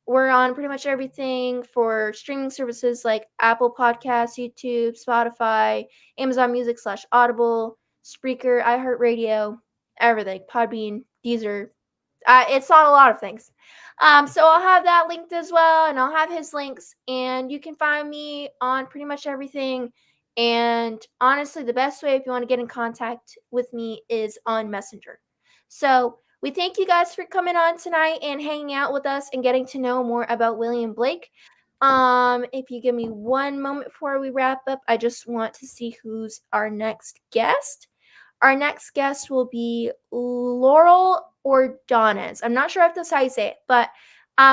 we're on pretty much everything for streaming services like Apple Podcasts, YouTube, Spotify, Amazon Music / Audible, Spreaker, iHeartRadio, everything, Podbean, Deezer. It's on a lot of things. So I'll have that linked as well, and I'll have his links, and you can find me on pretty much everything. And honestly, the best way if you want to get in contact with me is on Messenger. So we thank you guys for coming on tonight and hanging out with us and getting to know more about William Blake. If you give me one moment before we wrap up, I just want to see who's our next guest. Our next guest will be Laurel Ordonez. I'm not sure if that's how you say it, but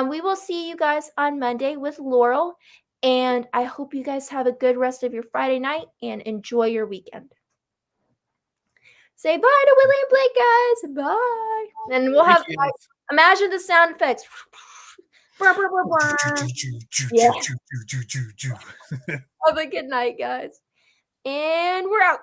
we will see you guys on Monday with Laurel. And I hope you guys have a good rest of your Friday night and enjoy your weekend. Say bye to William Blake, guys. Bye. And we'll have, imagine the sound effects. Yeah. Have a good night, guys. And we're out.